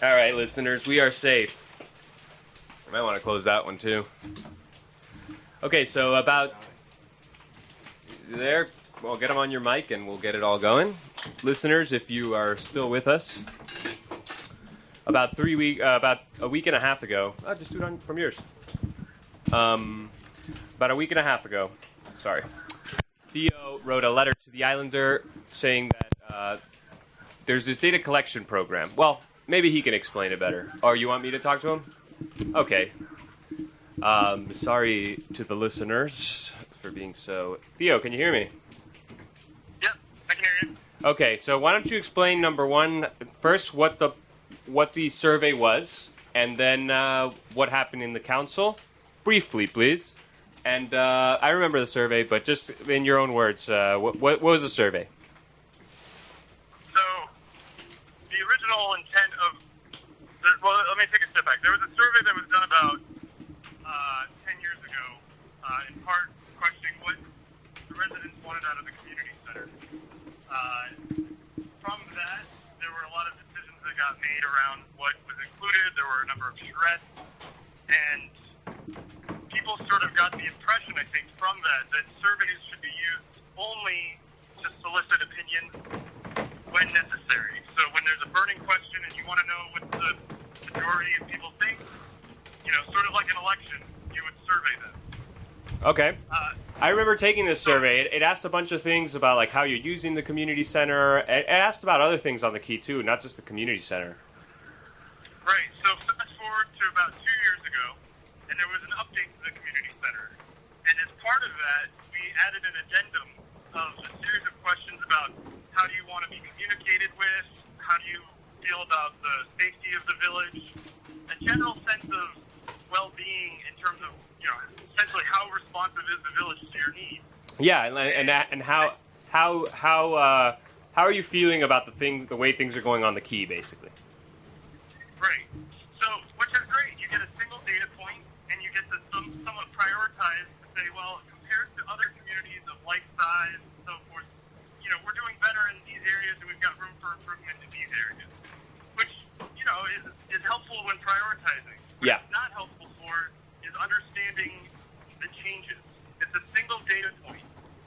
A: All right, listeners, we are safe. I might want to close that one, too. Okay, so about... There. Well, get them on your mic, and we'll get it all going. Listeners, if you are still with us, about a week and a half ago... Oh, just do it from yours. About a week and a half ago, sorry, Theo wrote a letter to the Islander saying that there's this data collection program. Well, maybe he can explain it better. Or you want me to talk to him? Okay. Sorry to the listeners for being so... Theo, can you hear me?
E: Yep, I can hear you.
A: Okay, so why don't you explain, number one, first what the survey was, and then what happened in the council? Briefly, please. And I remember the survey, but just in your own words, what was the survey?
E: So, the original intent of... Well, let me take a step back. There was a survey that was done about 10 years ago, in part questioning what the residents wanted out of the community center. From that, there were a lot of decisions that got made around what was included. There were a number of threats, and people sort of got the impression, I think, from that surveys should be used only to solicit opinions when necessary. So when there's a burning question and you want to know what the majority of people think, sort of like an election, you would survey them.
A: Okay. I remember taking this survey. It asked a bunch of things about like how you're using the community center. It asked about other things on the Key too, not just the community center.
E: Right. So fast forward to about 2 years ago, and there was an update to the community center. And as part of that, we added an addendum of a series of questions about how do you want to be communicated with, how do you feel about the safety of the village, a general sense of well-being in terms of, essentially how responsive is the village to your needs.
A: Yeah, and how are you feeling about the way things are going on the Key, basically?
E: Right. So, which is great. You get a single data point, and you get to somewhat prioritize to say, well, compared to other communities of like size and so forth, we're doing better in these areas, and we've got room for improvement in these areas, which, is helpful when prioritizing. What
A: Yeah.
E: it's not helpful for is understanding the changes. It's a single data point.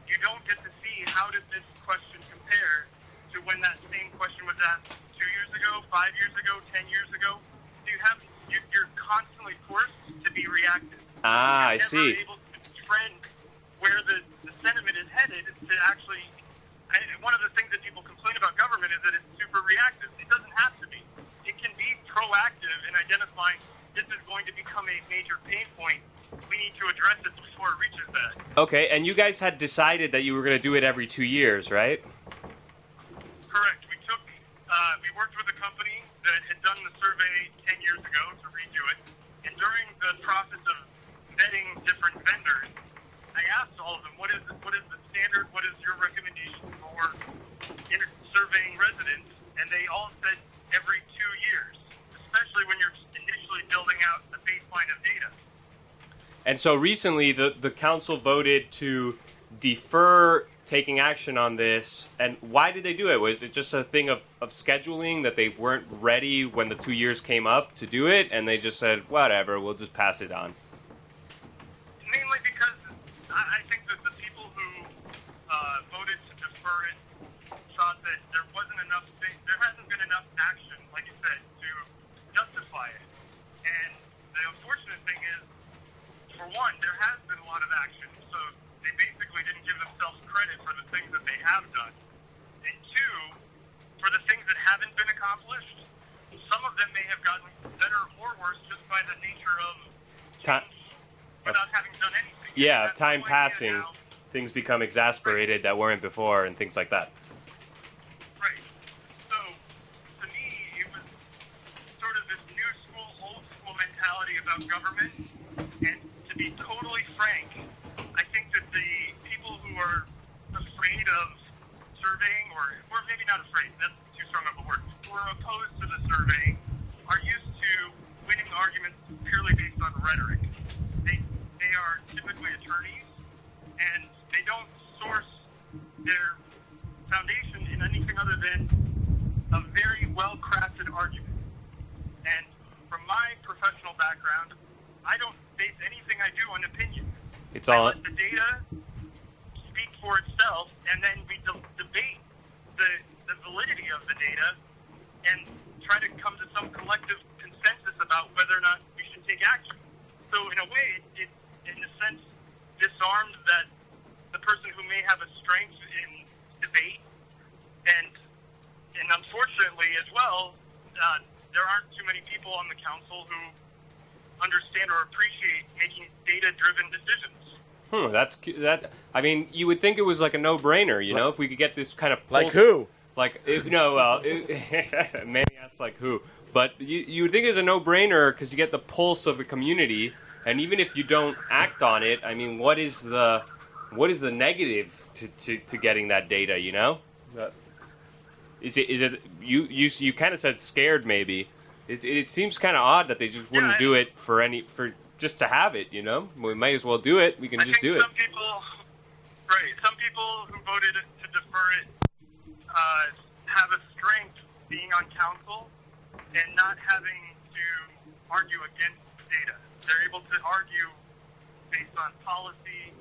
E: You don't get to see how did this question compare to when that same question was asked 2 years ago, 5 years ago, 10 years ago. You're constantly forced to be reactive.
A: I
E: You're
A: see.
E: never able to trend where the sentiment is headed to actually... one of the things that people complain about government is that it's super reactive. It doesn't have to be. It can be proactive in identifying this is going to become a major pain point. We need to address it before it reaches that.
A: Okay, and you guys had decided that you were going to do it every 2 years, right?
E: Correct. We worked with a company that had done the survey 10 years ago to redo it. And during the process of vetting different vendors, I asked all of them, what is the standard? What is your recommendation for surveying residents? And they all said every 2 years, especially when you're initially building out a baseline of data.
A: And so recently, the council voted to defer taking action on this. And why did they do it? Was it just a thing of scheduling that they weren't ready when the 2 years came up to do it, and they just said, whatever, we'll just pass it on?
E: Mainly because I think that the people who voted to defer it thought that there hasn't been enough action, like you said, to justify it. And the unfortunate thing is, for one, there has been a lot of action, so they basically didn't give themselves credit for the things that they have done. And two, for the things that haven't been accomplished, some of them may have gotten better or worse just by the nature of change without having done anything.
A: Yeah,
E: That's
A: time
E: no idea
A: passing,
E: now.
A: things become exasperated that weren't before and things like that.
E: Right. So, to me, it was sort of this new school, old school mentality about government. And to be totally frank, I think that the people who are afraid of surveying, or maybe not afraid, that's too strong of a word, who are opposed to the surveying, are used to winning arguments purely based on rhetoric. They are typically attorneys, and they don't source their foundation in anything other than a very well-crafted argument. from my professional background, I don't base anything I do on opinion.
A: It's
E: I
A: all.
E: let the data speak for itself, and then we debate the validity of the data and try to come to some collective consensus about whether or not we should take action. So in a way, it in a sense, disarmed the person who may have a strength in debate, and unfortunately as well, there aren't too many people on the council who understand or appreciate making data-driven decisions.
A: That. I mean, you would think it was like a no-brainer, you know, if we could get this kind of pulse,
C: Like who?
A: Like Manny asked like who, but you would think it's a no-brainer because you get the pulse of the community, and even if you don't act on it, I mean, what is the negative to getting that data? You know, is it you kind of said scared maybe. It seems kind of odd that they just wouldn't do it for just to have it, you know? We might as well do it. We can just do it.
E: Some people who voted to defer it have a strength being on council and not having to argue against data. They're able to argue based on policy,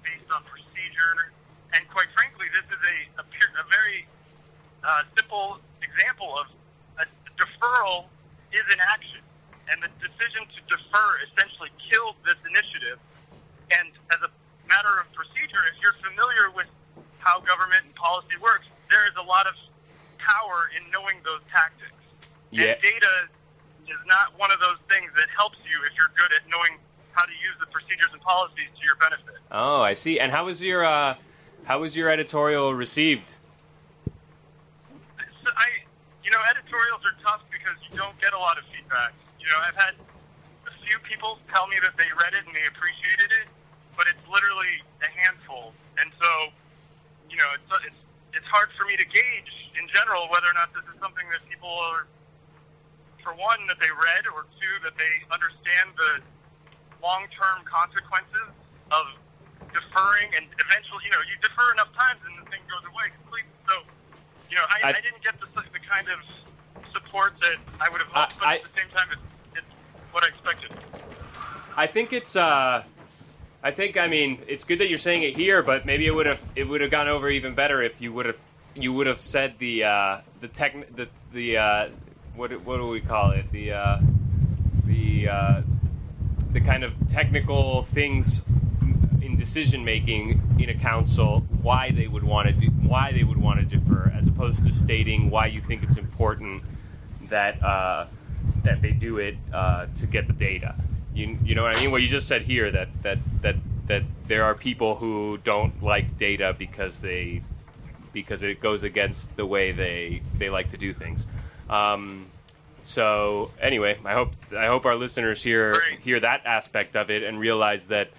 E: based on procedure, and quite frankly, this is a very simple example of a deferral is an action. And the decision to defer essentially killed this initiative. And as a matter of procedure, if you're familiar with how government and policy works, there is a lot of power in knowing those tactics.
A: Yeah.
E: And data is not one of those things that helps you if you're good at knowing how to use the procedures and policies to your benefit.
A: Oh, I see. And how was your editorial received?
E: Editorials are tough because you don't get a lot of feedback. I've had a few people tell me that they read it and they appreciated it, but it's literally a handful. And so, it's hard for me to gauge in general whether or not this is something that people are, for one, that they read, or two, that they understand the long-term consequences of deferring, and eventually, you defer enough times and the thing goes away completely. So, I didn't get the kind of support that I would have hoped, but at the same time, it's what I expected.
A: I mean, it's good that you're saying it here, but maybe it would have gone over even better if you would have said what do we call it, the kind of technical things in decision making in a council, why they would want to defer, as opposed to stating why you think it's important that they do it to get the data. You know what I mean? What you just said here, that there are people who don't like data because it goes against the way they like to do things. So anyway, I hope our listeners hear that aspect of it and realize that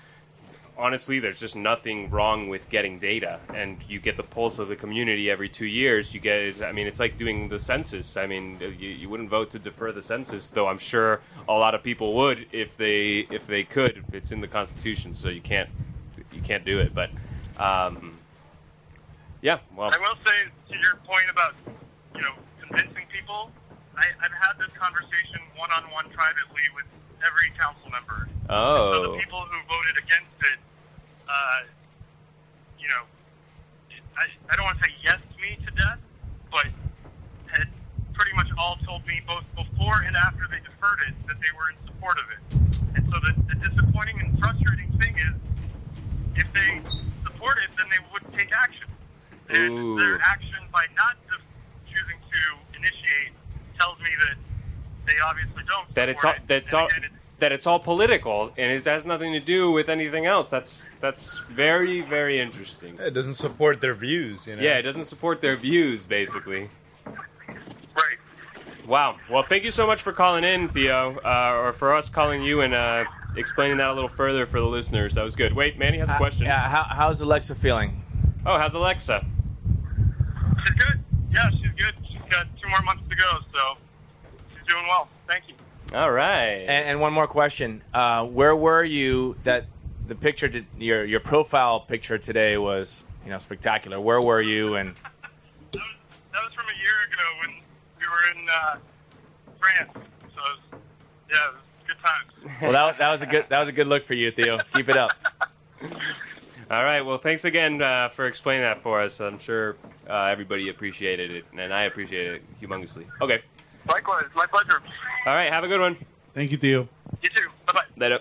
A: honestly, there's just nothing wrong with getting data, and you get the pulse of the community every 2 years. It's like doing the census. I mean, you wouldn't vote to defer the census, though I'm sure a lot of people would if they could. It's in the Constitution, so you can't do it. But yeah, well,
E: I will say to your point about convincing people. I've had this conversation one-on-one privately with every council member.
A: Oh.
E: So the people who voted against it, I don't want to say yes me to death, but had pretty much all told me both before and after they deferred it that they were in support of it. And so the disappointing and frustrating thing is, if they support it, then they would take action. And their action by not choosing to initiate tells me that they obviously don't.
A: That it's all political, and it has nothing to do with anything else. That's very, very interesting.
D: It doesn't support their views, you know?
A: Yeah, it doesn't support their views, basically.
E: Right.
A: Wow. Well, thank you so much for calling in, Theo, or for us calling you and explaining that a little further for the listeners. That was good. Wait, Manny has a question.
C: Yeah, how's Alexa feeling?
A: Oh, how's Alexa?
E: She's good. Yeah, she's good. She's got 2 more months to go, so she's doing well. Thank you.
A: All right.
C: And one more question. Where were you that the picture, your profile picture today was, spectacular. Where were you? And
E: that was from a year ago when we were in France. So Yeah, it was good times.
C: Well, that was a good look for you, Theo. Keep it up.
A: All right. Well, thanks again for explaining that for us. I'm sure everybody appreciated it, and I appreciate it humongously. Okay.
E: Likewise, my pleasure.
A: All right. Have a good one.
B: Thank you, Theo.
E: You too. Bye-bye.
A: Later.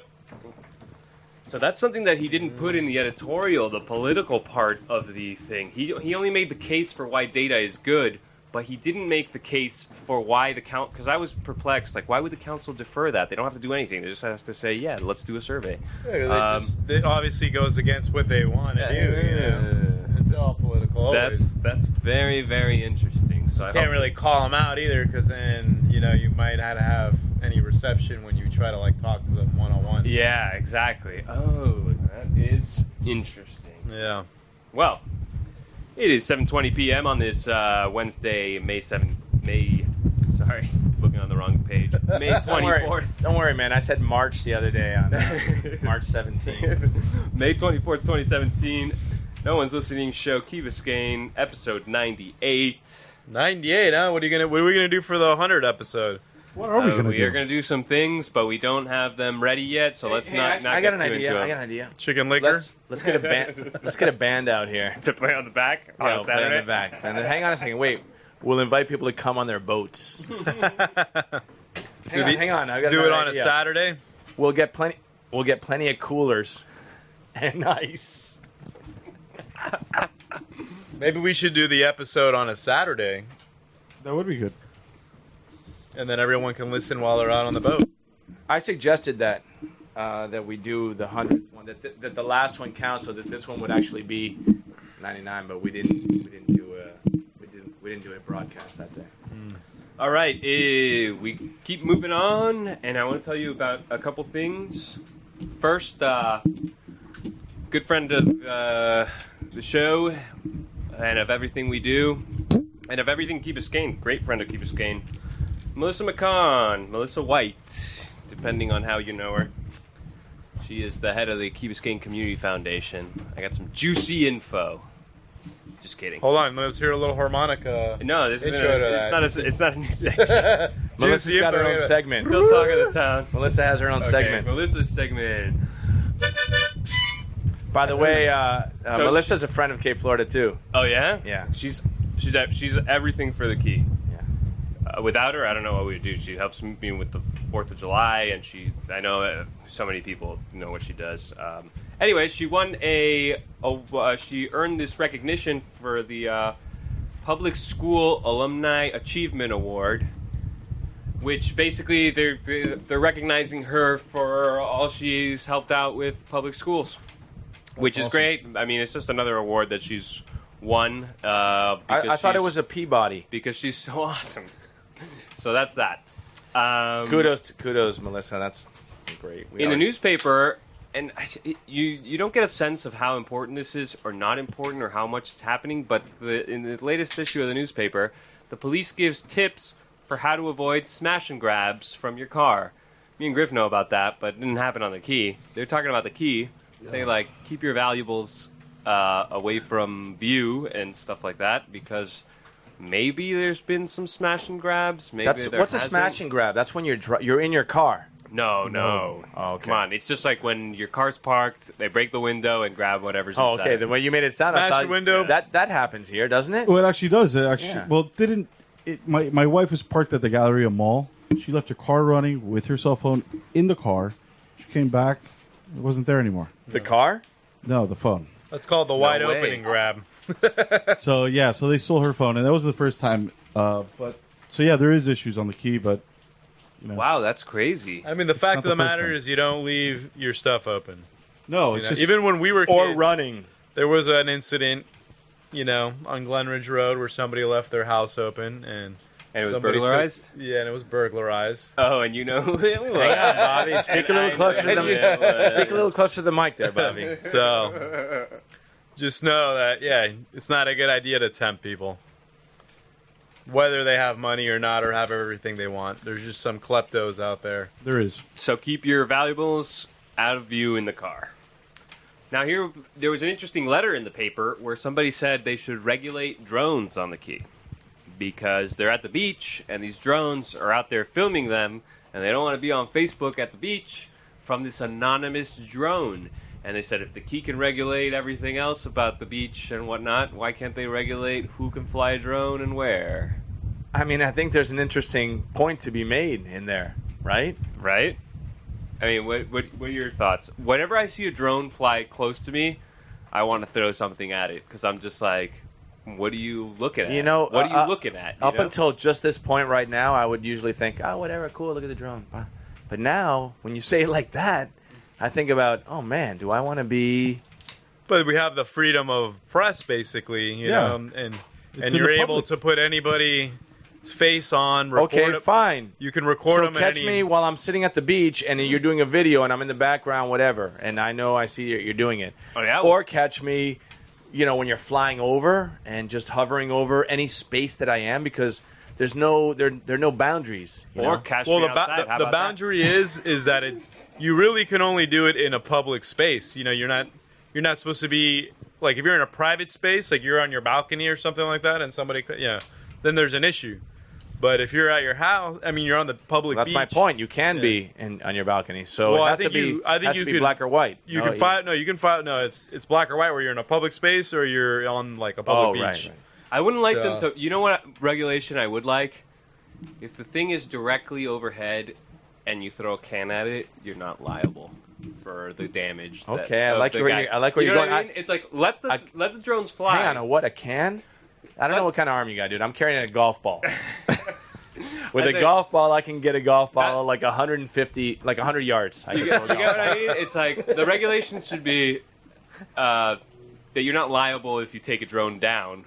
A: So that's something that he didn't put in the editorial, the political part of the thing. He only made the case for why data is good, but he didn't make the case for why the count. Because I was perplexed. Like, why would the council defer that? They don't have to do anything. They just have to say, yeah, let's do a survey.
D: Yeah, it obviously goes against what they want to do. You know? It's all political. Always.
A: That's very, very interesting. So I
D: Can't
A: hope-
D: really call them out either, because then you might not have any reception when you try to talk to them one-on-one.
A: Yeah, exactly. Oh, that is interesting.
D: Yeah.
A: Well, it is 7:20 p.m. on this Wednesday, Sorry, looking on the wrong page. May 24th.
C: Don't worry, man. I said March the other day on March 17th.
A: May 24th, 2017. No One's Listening show, Key Biscayne, episode 98.
D: 98, huh? What are we gonna do for the 100 episode?
B: What are we going to do?
A: We are going to do some things, but we don't have them ready yet, so let's not
C: I
A: get
C: got
A: too
C: an idea.
A: into
C: I
A: it.
C: got an idea.
D: Chicken liquor?
C: Let's get a band. Let's get a band out here.
A: To play on the back on
C: Yeah,
A: a
C: we'll play on
A: Saturday.
C: the back. And then hang on a second. Wait. We'll invite people to come on their boats. Hang on. I got
D: Do it
C: another
D: on
C: idea.
D: a Saturday?
C: We'll get plenty of coolers and ice.
D: Maybe we should do the episode on a Saturday,
B: That would be good.
D: and then everyone can listen while they're out on the boat.
C: I suggested that we do the 100th one, that the last one counts, so that this one would actually be 99, but we didn't do a broadcast that day.
A: All right, we keep moving on, and I want to tell you about a couple things. First, good friend of the show, and of everything we do, and of everything Key Biscayne, great friend of Key Biscayne, Melissa White, depending on how you know her. She is the head of the Key Biscayne Community Foundation. I got some juicy info. Just kidding.
D: Hold on, let's hear a little harmonica.
A: No, this
D: Intro to that.
A: it's not a new section.
C: Melissa's got her own segment.
A: Still talking to town.
C: Melissa has her own segment.
A: Melissa's segment.
C: By the way,
A: So
C: Melissa's a friend of Cape Florida too.
A: Oh yeah,
C: Yeah.
A: She's everything for the Key.
C: Yeah.
A: Without her, I don't know what we'd do. She helps me with the 4th of July, and I know so many people know what she does. Anyway, she won she earned this recognition for the Public School Alumni Achievement Award, which basically they're recognizing her for all she's helped out with public schools, which is
B: awesome.
A: great. I mean, it's just another award that she's won.
C: I thought it was a Peabody.
A: because she's so awesome. So that's that.
C: Kudos, Melissa. That's great.
A: In the newspaper, and you don't get a sense of how important this is or not important or how much it's happening, but in the latest issue of the newspaper, the police gives tips for how to avoid smash and grabs from your car. Me and Griff know about that, but it didn't happen on the Key. They're talking about the Key. Say, keep your valuables away from view and stuff like that, because maybe there's been some smash and grabs. Maybe
C: What's a
A: hasn't.
C: smash and grab? That's when you're in your car.
A: No.
C: Oh, okay.
A: Come on. It's just like when your car's parked, they break the window and grab whatever's
C: Oh,
A: inside.
C: okay. The way you made it sound, I
D: Smash
C: thought
D: the window.
C: That happens here, doesn't it?
B: Well, it actually does. It actually,
C: Yeah.
B: well, didn't it? My wife was parked at the Galleria Mall. She left her car running with her cell phone in the car. She came back. It wasn't there anymore.
C: The car?
B: No, the phone.
D: That's called the wide
A: way.
D: opening grab.
B: So they stole her phone, and that was the first time. There is issues on the Key, but
A: Wow, that's crazy.
D: I mean, the
B: It's
D: fact
B: not
D: of the
B: the first
D: matter
B: time.
D: is you don't leave your stuff open.
B: no,
D: You
B: it's
D: know,
B: just
D: even when we were
C: Or
D: kids,
C: running?
D: there was an incident, on Glenridge Road where somebody left their house open and
A: And it was
D: somebody
A: burglarized?
D: Yeah, and it was burglarized.
A: Oh, and you know who it was.
C: Hang on, Bobby. Speak a little closer to the Speak a little
A: the
C: closer to the mic there, Bobby.
D: So just know that, it's not a good idea to tempt people. Whether they have money or not, or have everything they want. There's just some kleptos out there.
B: there is.
A: So keep your valuables out of view in the car. Now there was an interesting letter in the paper where somebody said they should regulate drones on the Key because they're at the beach and these drones are out there filming them and they don't want to be on Facebook at the beach from this anonymous drone. And they said if the Key can regulate everything else about the beach and whatnot, why can't they regulate who can fly a drone and where?
C: I mean, I think there's an interesting point to be made in there, right?
A: Right? I mean, what are your thoughts? Whenever I see a drone fly close to me, I want to throw something at it because I'm just like, what are you looking at?
C: You know,
A: what are you looking at?
C: Up until just this point right now, I would usually think, oh, whatever, cool, look at the drone. But now, when you say it like that, I think about, oh man, do I want to be?
D: But we have the freedom of press, basically, you know, and you're able to put anybody's face on.
C: Okay, fine.
D: You can record them.
C: Catch me while I'm sitting at the beach, and you're doing a video, and I'm in the background, whatever, and I see you're doing it.
A: Oh yeah.
C: Or catch me, you know, when you're flying over and just hovering over any space that I am, because there are no boundaries.
A: Or catch me outside.
D: The boundary is that you really can only do it in a public space. You know, you're not supposed to be like if you're in a private space, like you're on your balcony or something like that, and somebody, then there's an issue. But if you're at your house, I mean, you're on the public beach.
C: That's my point. You can be on your balcony, so it has to be black or white.
D: You can file. No, you can file. No, it's black or white where you're in a public space or you're on like a public beach.
C: Right.
A: I wouldn't like them to. You know what regulation I would like? If the thing is directly overhead and you throw a can at it, you're not liable for the damage.
C: Okay, I like where you're going.
A: I mean? It's like let the drones fly.
C: Hang on, what, a can? I don't know what kind of arm you got, dude. I'm carrying a golf ball. With a golf ball, I can get a golf ball like 150, like 100 yards.
A: You get what I mean? It's like the regulations should be that you're not liable if you take a drone down,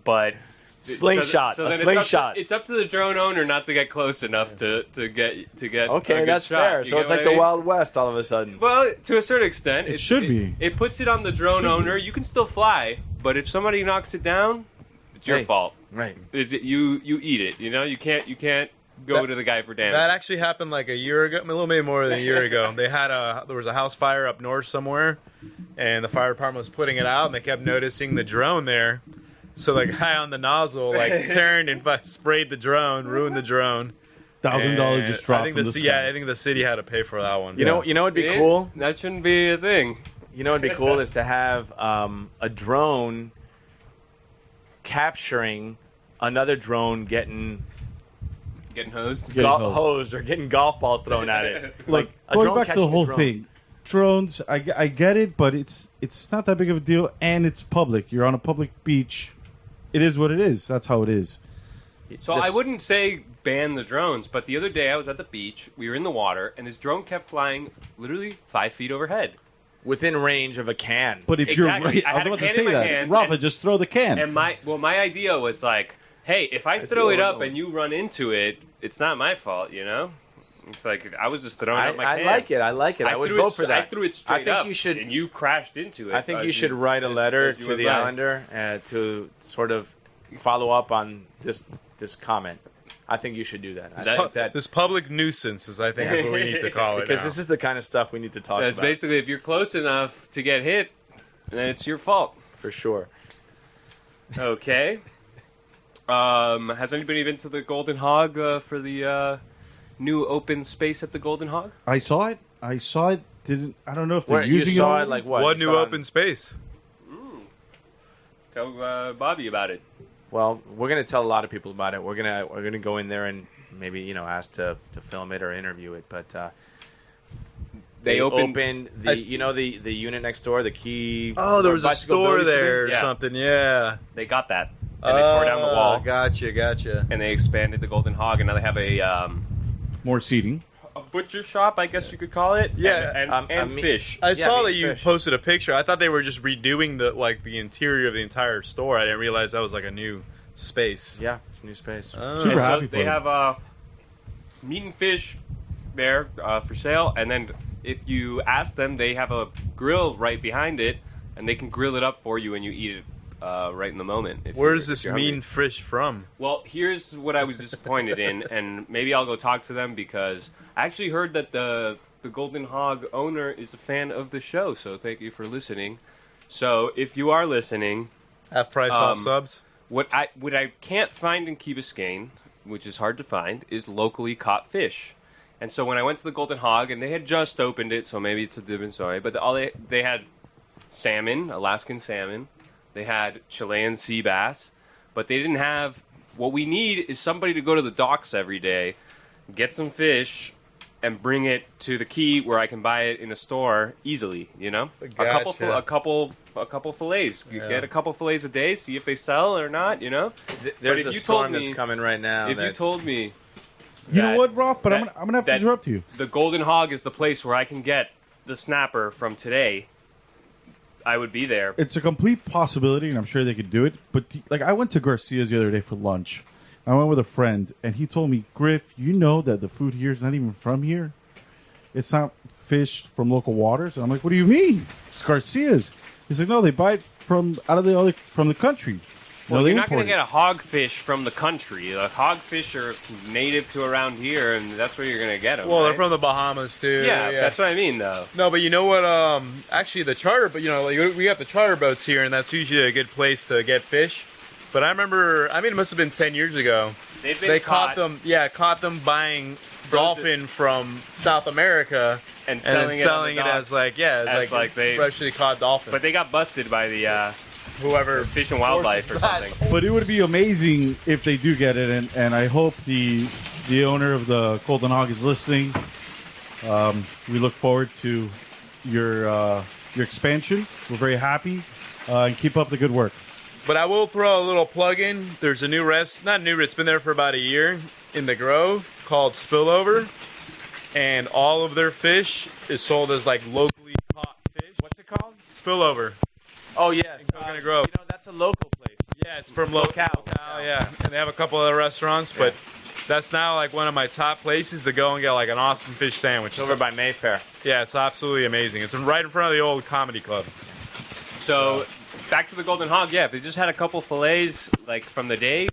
A: but
C: slingshot.
A: So then
C: slingshot.
A: It's up to the drone owner not to get close enough to get.
C: Okay, that's
A: shot.
C: fair. So it's like the Wild West all of a sudden.
A: Well, to a certain extent,
B: it should be.
A: It puts it on the drone owner. You can still fly, but if somebody knocks it down, it's your fault.
C: Right.
A: Is it you eat it? You know, you can't go to the guy for damage.
D: That actually happened like a year ago, a little bit more than a year ago. There was a house fire up north somewhere, and the fire department was putting it out, and they kept noticing the drone there. So the guy on the nozzle turned and sprayed the drone, ruined the drone.
B: $1,000 just dropped from the sky.
D: Yeah, I think the city had to pay for that one.
C: You know what'd be cool?
A: That shouldn't be a thing.
C: You know what'd be cool is to have a drone capturing another drone getting
A: hosed,
C: hosed or getting golf balls thrown at it.
B: Like going back to the whole thing, drones. I get it, but it's not that big of a deal, and it's public. You're on a public beach. It is what it is. That's how it is.
A: So I wouldn't say ban the drones, but the other day I was at the beach. We were in the water, and this drone kept flying literally 5 feet overhead.
C: Within range of a can.
B: But if you're right, I was about to say that. Rafa, just throw the can.
A: And my idea was like, hey, if I throw it up and you run into it, it's not my fault, you know? It's like I was just throwing up my can.
C: I like it. I would vote for that.
A: I threw it straight up, and you crashed into it.
C: I think you should write a letter to the Islander to sort of follow up on this comment. I think you should do that.
D: This public nuisance is what we need to call it.
C: Because this is the kind of stuff we need to talk about.
A: It's basically if you're close enough to get hit, then it's your fault.
C: For sure.
A: Okay. Has anybody been to the Golden Hog for the new open space at the Golden Hog?
B: I saw it. I don't know if they're using it.
C: You saw it like what?
D: What new open space?
A: Tell Bobby about it.
C: Well, we're going to tell a lot of people about it. We're gonna go in there and maybe ask to film it or interview it. But they opened the the unit next door, the Key.
D: Oh, there was a store there or something. Yeah,
A: they got that and they tore down the wall.
D: Gotcha.
A: And they expanded the Golden Hog, and now they have a
B: more seating.
A: A butcher shop, I guess you could call it.
D: Yeah,
A: and fish.
D: I saw that you posted a picture. I thought they were just redoing the interior of the entire store. I didn't realize that was like a new space.
C: Yeah, it's a new space.
B: Super happy for
A: they have meat and fish there for sale, and then if you ask them, they have a grill right behind it, and they can grill it up for you, and you eat it right in the moment.
D: Where's this mean fish from?
A: Well, here's what I was disappointed in, and maybe I'll go talk to them because I actually heard that the Golden Hog owner is a fan of the show, so thank you for listening. So if you are listening,
D: half price off subs.
A: What I can't find in Key Biscayne, which is hard to find, is locally caught fish. And so when I went to the Golden Hog, and they had just opened it, so maybe it's a different story, but they had salmon, Alaskan salmon. They had Chilean sea bass, but they didn't have... What we need is somebody to go to the docks every day, get some fish, and bring it to the Key where I can buy it in a store easily, you know?
D: Gotcha.
A: A couple fillets. You
D: Yeah.
A: get a couple fillets a day, see if they sell or not, you know?
C: There's
A: But
C: a
A: if you
C: storm
A: told me-
C: that's coming right now.
A: If you told me
B: You know
A: that-
B: what, Rolf? But I'm
A: that-
B: gonna have to
A: that
B: interrupt you.
A: the Golden Hog is the place where I can get the snapper from today, I would be there.
B: It's a complete possibility, and I'm sure they could do it. But like, I went to Garcia's the other day for lunch. I went with a friend, and he told me, Griff, you know that the food here is not even from here. It's not fish from local waters. And I'm like, what do you mean? It's Garcia's. He's like, no, they buy it from from the country.
A: Well,
B: No, they
A: you're not going to
B: import
A: get a hogfish from the country. The hogfish are native to around here, and that's where you're going to get them.
D: Well,
A: right?
D: they're from the Bahamas too.
A: Yeah, that's what I mean, though.
D: No, but you know what? Actually, the charter, but like, we got the charter boats here, and that's usually a good place to get fish. But I remember, it must have been 10 years ago.
A: They
D: caught them. Yeah, caught them buying dolphin from South America
A: and
D: then
A: selling
D: it as
A: as like they
D: freshly caught dolphin.
A: But they got busted by the
D: whoever
A: Fish and Wildlife or
D: forces
A: something.
B: But it would be amazing if they do get it, and I hope the owner of the Golden Hog is listening. We look forward to your expansion. We're very happy, and keep up the good work.
D: But I will throw a little plug in. There's a new it's been there for about a year in the Grove called Spillover. And all of their fish is sold as like locally caught fish.
C: What's it called?
D: Spillover.
C: Oh, yes.
D: Coconut Grove.
C: That's a local place.
D: Yeah, it's from locale. Yeah, and they have a couple other restaurants, but that's now like one of my top places to go and get like an awesome fish sandwich.
C: It's over by Mayfair.
D: Yeah, it's absolutely amazing. It's right in front of the old comedy club.
A: So back to the Golden Hog. Yeah, if they just had a couple fillets like from the day,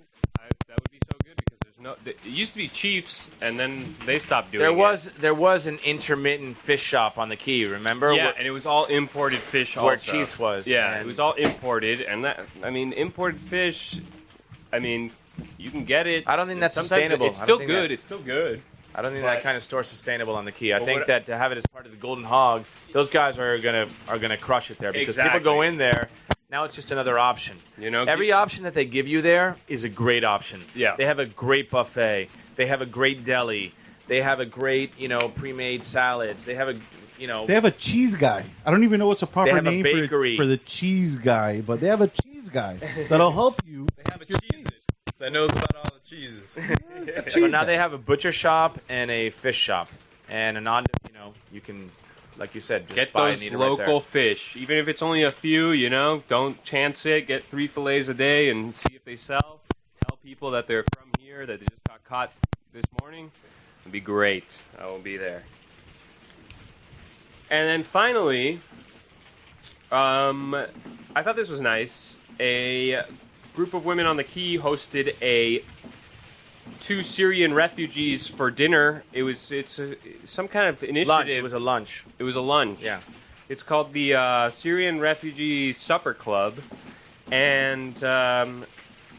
A: that would be so good because there's no. It used to be Chiefs, and then they stopped doing it.
C: There was an intermittent fish shop on the Key. Remember?
A: Yeah, and it was all imported fish.
C: Where
A: also.
C: Chiefs was.
A: Yeah,
C: and
A: it was all imported, and imported fish. You can get it.
C: I don't think that's
A: Sometimes
C: sustainable.
A: It's
C: I don't
A: still
C: think
A: good.
C: that-
A: It's still good.
C: I don't think
A: But-
C: that kind of store's sustainable on the Key. I
A: But
C: think
A: what-
C: that to have it as part of the Golden Hog, those guys are gonna crush it there because
A: Exactly.
C: people go in there. Now it's just another option.
A: You know,
C: Every option that they give you there is a great option.
A: Yeah.
C: They have a great buffet. They have a great deli. They have a great, pre-made salads. They have
B: They have a cheese guy. I don't even know what's a proper
C: They have a
B: name
C: bakery.
B: for the cheese guy, but they have a cheese guy that'll help you.
D: They have a cheese that knows about all the cheeses.
C: So now they have a butcher shop and a fish shop and you can, like you said, just
A: Get
C: buy
A: those
C: and eat it
A: local
C: right
A: fish, even if it's only a few. Don't chance it. Get 3 fillets a day and see if they sell. Tell people that they're from here, that they just got caught this morning. It'd be great. I will be there. And then finally, I thought this was nice. A group of women on the Key hosted 2 Syrian refugees for dinner. It's some kind of initiative.
C: Lunch. It was a lunch.
A: It was a lunch.
C: Yeah.
A: It's called the Syrian Refugee Supper Club, and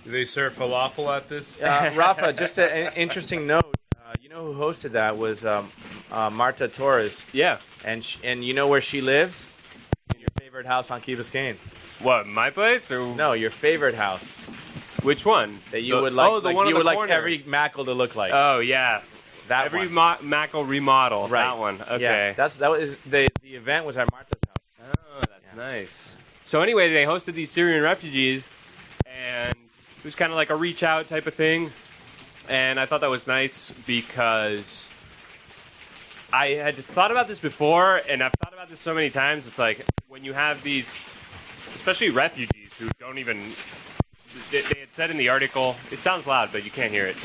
D: Do they serve falafel at this?
C: Rafa, just an interesting note. You know who hosted that was Marta Torres,
A: yeah.
C: and you know where she lives? In your favorite house on Key Biscayne.
A: What, my place or
C: No, your favorite house
A: which one?
C: that you would like.
A: Oh, the one
C: you
A: on
C: would
A: the
C: like
A: corner.
C: every Mackle to look like.
A: Oh yeah,
C: that
A: every
C: one.
A: Mackle remodel.
C: Right.
A: That one. Okay.
C: Yeah, that was the event was at Marta's house.
A: Oh, that's nice. So anyway, they hosted these Syrian refugees, and it was kind of like a reach out type of thing. And I thought that was nice because I had thought about this before, and I've thought about this so many times. It's like when you have these, especially refugees who don't even. They had said in the article. It sounds loud, but you can't hear it.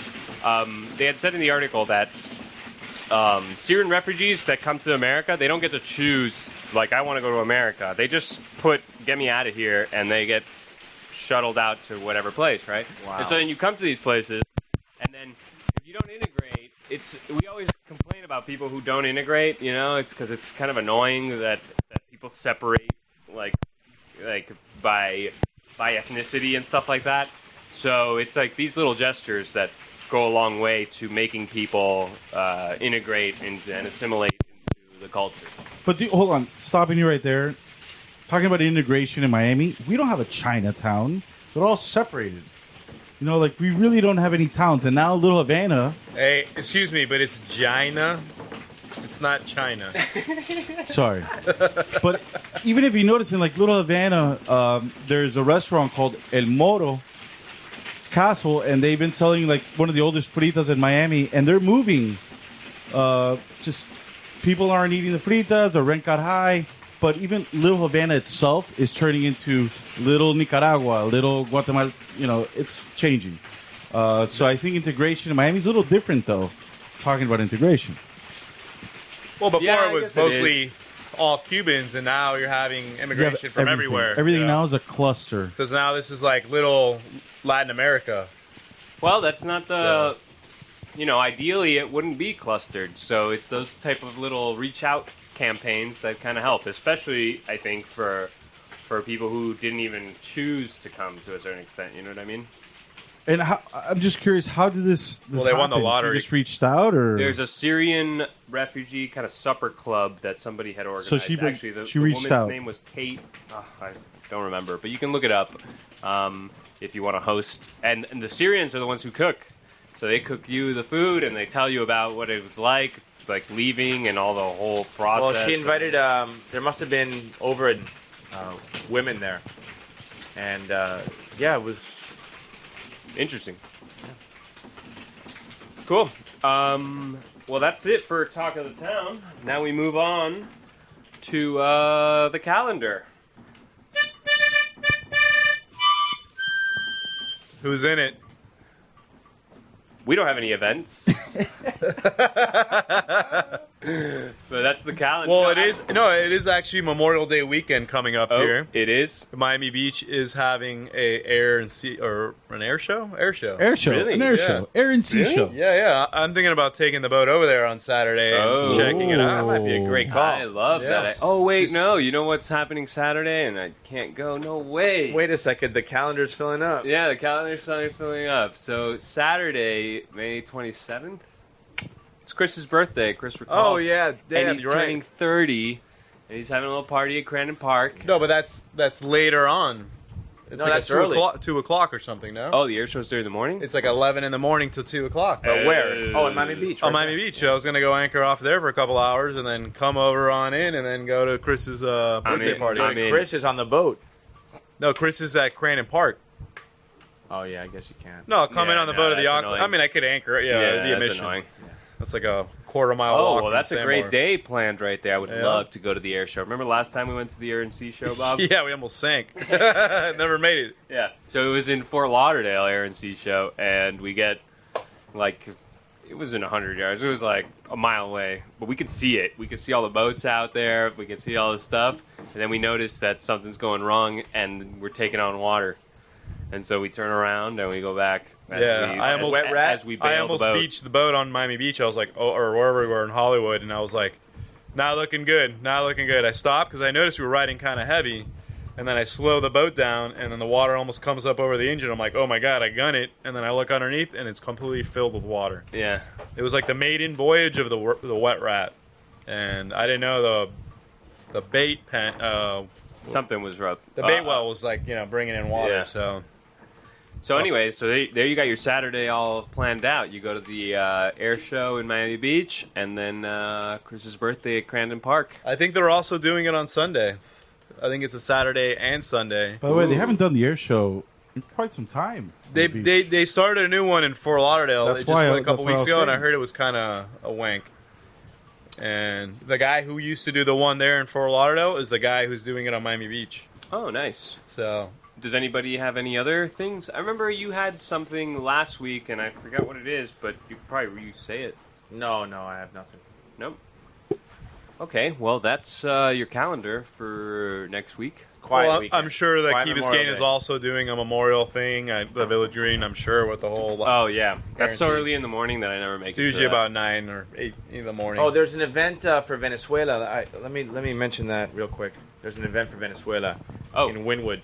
A: They had said in the article that Syrian refugees that come to America, they don't get to choose. Like, I want to go to America. They just get me out of here, and they get shuttled out to whatever place, right?
C: Wow.
A: And so then you come to these places, and then if you don't integrate, we always complain about people who don't integrate. It's because it's kind of annoying that people separate like by ethnicity and stuff like that. So it's like these little gestures that go a long way to making people integrate and assimilate into the culture.
B: But hold on, stopping you right there. Talking about integration in Miami, we don't have a Chinatown. They're all separated. You know, like we really don't have any towns. And now Little Havana.
D: Hey, excuse me, but it's Gina. It's not China.
B: Sorry. But even if you notice in like Little Havana, there's a restaurant called El Moro Castle, and they've been selling like one of the oldest fritas in Miami, and they're moving. Just people aren't eating the fritas, the rent got high. But even Little Havana itself is turning into Little Nicaragua, Little Guatemala. You know, it's changing. So I think integration in Miami is a little different, though. Talking about integration.
D: Well, before
A: Yeah,
D: it was mostly all Cubans, and now you're having immigration from everywhere.
B: Everything now is a cluster.
D: Because now this is like little Latin America.
A: Well, that's not the... You know, ideally it wouldn't be clustered. So it's those type of little reach out campaigns that kind of help, especially, I think, for people who didn't even choose to come to a certain extent. You know what I mean?
B: And I'm just curious, how did this
D: Well, they won the
B: happen?
D: lottery.
B: You just reached out, or
A: There's a Syrian refugee kind of supper club that somebody had organized.
B: So she
A: Actually, the
B: reached
A: woman's
B: out.
A: name was Kate. I don't remember, but you can look it up if you want to host. And the Syrians are the ones who cook. So they cook you the food, and they tell you about what it was like leaving and all the whole process.
C: Well, she invited. There must have been over women there, and yeah, it was
A: Interesting. Cool. Well, that's it for Talk of the Town. Now we move on to the calendar.
D: Who's in it?
A: We don't have any events. But that's the calendar.
D: Well, it is actually Memorial Day weekend coming up here.
A: It is?
D: Miami Beach is having an air and show.
B: air show,
A: Really?
B: an air
D: Yeah.
B: show, air and sea show.
D: Yeah. I'm thinking about taking the boat over there on Saturday and checking it out.
C: that might be a great call.
A: I love that. Oh, wait, no. You know what's happening Saturday? And I can't go. No way.
C: Wait a second, the calendar's filling up.
A: Yeah, the calendar's starting filling up. So Saturday, May 27th, it's Chris's birthday. Chris recalls.
C: Oh yeah, damn,
A: and he's
C: you're
A: turning
C: right.
A: 30, and he's having a little party at Crandon Park.
D: No, but that's later on. It's
C: No,
D: like
C: that's
D: at
C: early.
D: 2 o'clock or something, no?
A: Oh, the air show's during the morning?
D: It's like 11 in the morning till 2 o'clock.
C: But where? Oh, in Miami Beach.
D: On
C: right
D: Miami Beach. I was going to go anchor off there for a couple hours and then come over on in and then go to Chris's birthday
A: in.
D: party.
A: I'm in.
C: Chris is on the boat.
D: No, Chris is at Crandon Park.
C: Oh yeah, I guess you can.
D: No, come in
A: Yeah,
D: on the
A: no,
D: boat of the
A: that's
D: yacht.
A: annoying.
D: I mean, I could anchor it. Yeah, the
A: that's
D: admission.
A: annoying.
D: That's like a quarter-mile
A: Oh,
D: walk.
A: well,
D: from
A: that's a
D: Sandbar.
A: great day planned right there. I would
D: Yeah.
A: love to go to the air show. Remember last time we went to the Air and Sea show, Bob?
D: Yeah, we almost sank. Never made it.
A: Yeah. So it was in Fort Lauderdale, Air and Sea show, and we get, like, it was in 100 yards. It was like a mile away, but we could see it. We could see all the boats out there. We could see all the stuff. And then we noticed that something's going wrong, and we're taking on water. And so we turn around and we go back. As
D: I almost
A: as we bail
D: I almost
A: the boat.
D: beached the boat on Miami Beach. I was like, or wherever we were in Hollywood, and I was like, not looking good, not looking good. I stopped because I noticed we were riding kind of heavy, and then I slow the boat down, and then the water almost comes up over the engine. I'm like, oh my god, I gun it, and then I look underneath, and it's completely filled with water.
A: Yeah.
D: It was like the maiden voyage of the wet rat, and I didn't know the bait pen.
A: Something was rough.
D: The bait well was like bringing in water.
A: Yeah. So anyway, there you got your Saturday all planned out. You go to the air show in Miami Beach, and then Chris's birthday at Crandon Park.
D: I think they're also doing it on Sunday. I think it's a Saturday and Sunday.
B: By the way, they haven't done the air show in quite some time.
D: They started a new one in Fort Lauderdale.
B: That's
D: It just
B: why
D: went a couple
B: that's what I
D: weeks
B: was
D: ago, and I
B: saying.
D: heard it was kind of a wank. And the guy who used to do the one there in Fort Lauderdale is the guy who's doing it on Miami Beach.
A: Oh, nice.
D: So
A: Does anybody have any other things? I remember you had something last week, and I forgot what it is, but you could probably re-say it.
C: No, I have nothing.
A: Nope. Okay, well, that's your calendar for next week.
C: Quiet
D: well,
C: weekend.
D: I'm sure that
C: Quiet
D: Key
C: Memorial
D: Biscayne is
C: Day.
D: also doing a memorial thing at the Village Green. I'm sure with the whole.
A: Oh, yeah. That's so
D: Guaranteed.
A: early in the morning that I never make
D: It's
A: it to
D: usually
A: that.
D: about 9 or 8 in the morning.
C: Oh, there's an event for Venezuela. Let me mention that real quick. There's an event for Venezuela in Wynwood.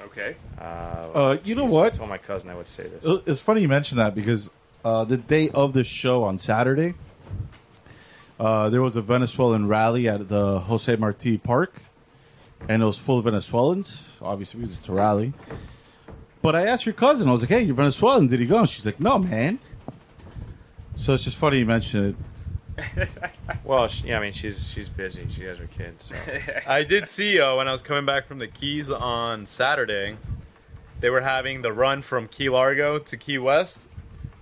A: Okay.
B: You know
C: geez,
B: what?
C: I told my cousin I would say this.
B: It's funny you mentioned that because the day of the show on Saturday, there was a Venezuelan rally at the Jose Marti Park, and it was full of Venezuelans, obviously because it's a rally. But I asked your cousin, I was like, hey, you're Venezuelan, did he go? And she's like, no, man. So it's just funny you mention it.
C: Well, I mean, she's busy. She has her kids. So.
D: I did see when I was coming back from the Keys on Saturday, they were having the run from Key Largo to Key West,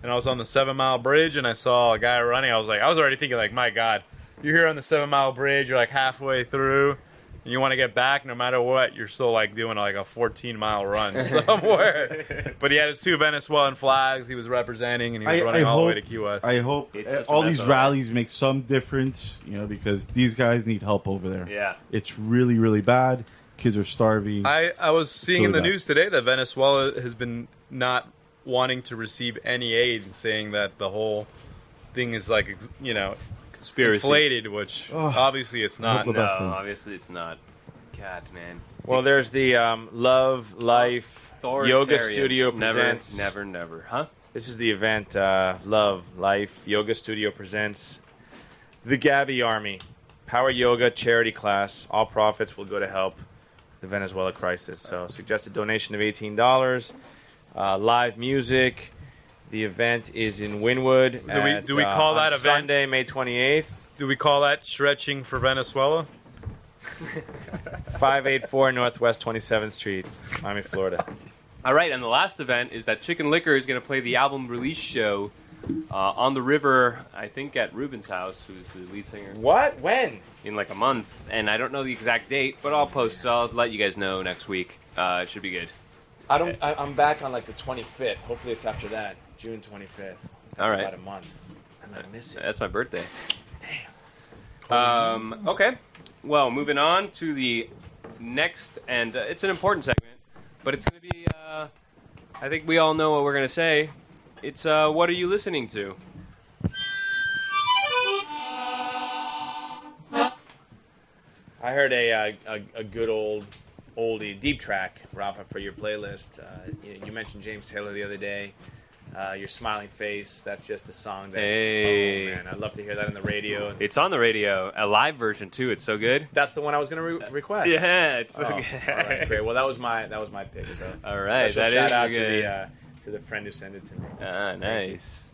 D: and I was on the 7 Mile Bridge, and I saw a guy running. I was already thinking, like, my God, you're here on the 7 Mile Bridge, you're like halfway through, and you want to get back, no matter what, you're still like doing like a 14-mile run somewhere. But he had his 2 Venezuelan flags he was representing, and he was running all the way to Key West.
B: I hope all these rallies make some difference, because these guys need help over there.
A: Yeah.
B: It's really, really bad. Kids are starving.
D: I was seeing in the news today that Venezuela has been not wanting to receive any aid, and saying that the whole thing is like,
A: conspiracy
D: inflated, which obviously it's not.
A: No, obviously it's not. God, man.
C: Well, there's the Love Life Yoga Studio presents.
A: Never. Huh?
C: This is the event, Love Life Yoga Studio presents the Gaby Army Power Yoga charity class. All profits will go to help the Venezuela crisis. So, suggested donation of $18. Live music. The event is in Wynwood.
D: Do we call that event
C: Sunday, May 28th?
D: Do we call that stretching for Venezuela?
C: 584 Northwest 27th Street, Miami, Florida.
A: All right, and the last event is that Chicken Liquor is going to play the album release show on the river, I think at Ruben's house, who's the lead singer.
C: What? When?
A: In like a month, and I don't know the exact date, but I'll let you guys know next week. It should be good.
C: I'm back on like the 25th. Hopefully it's after that, June 25th. That's
A: all right.
C: About a month. I'm gonna miss it.
A: That's my birthday.
C: Damn.
A: Okay. Well, moving on to the next, and it's an important segment, but it's going to be, I think we all know what we're going to say. It's, what are you listening to?
C: I heard a good oldie, deep track, Rafa, for your playlist. You mentioned James Taylor the other day. Your Smiling Face, that's just a song that,
A: hey.
C: Oh man, I'd love to hear that on the radio.
A: It's on the radio, a live version too, it's so good.
C: That's the one I was going to request.
A: Yeah, it's so good.
C: All right, great. Well, that was my pick. So
A: all right, that
C: shout
A: is
C: out
A: good.
C: To the friend who sent it to me.
A: Ah, nice.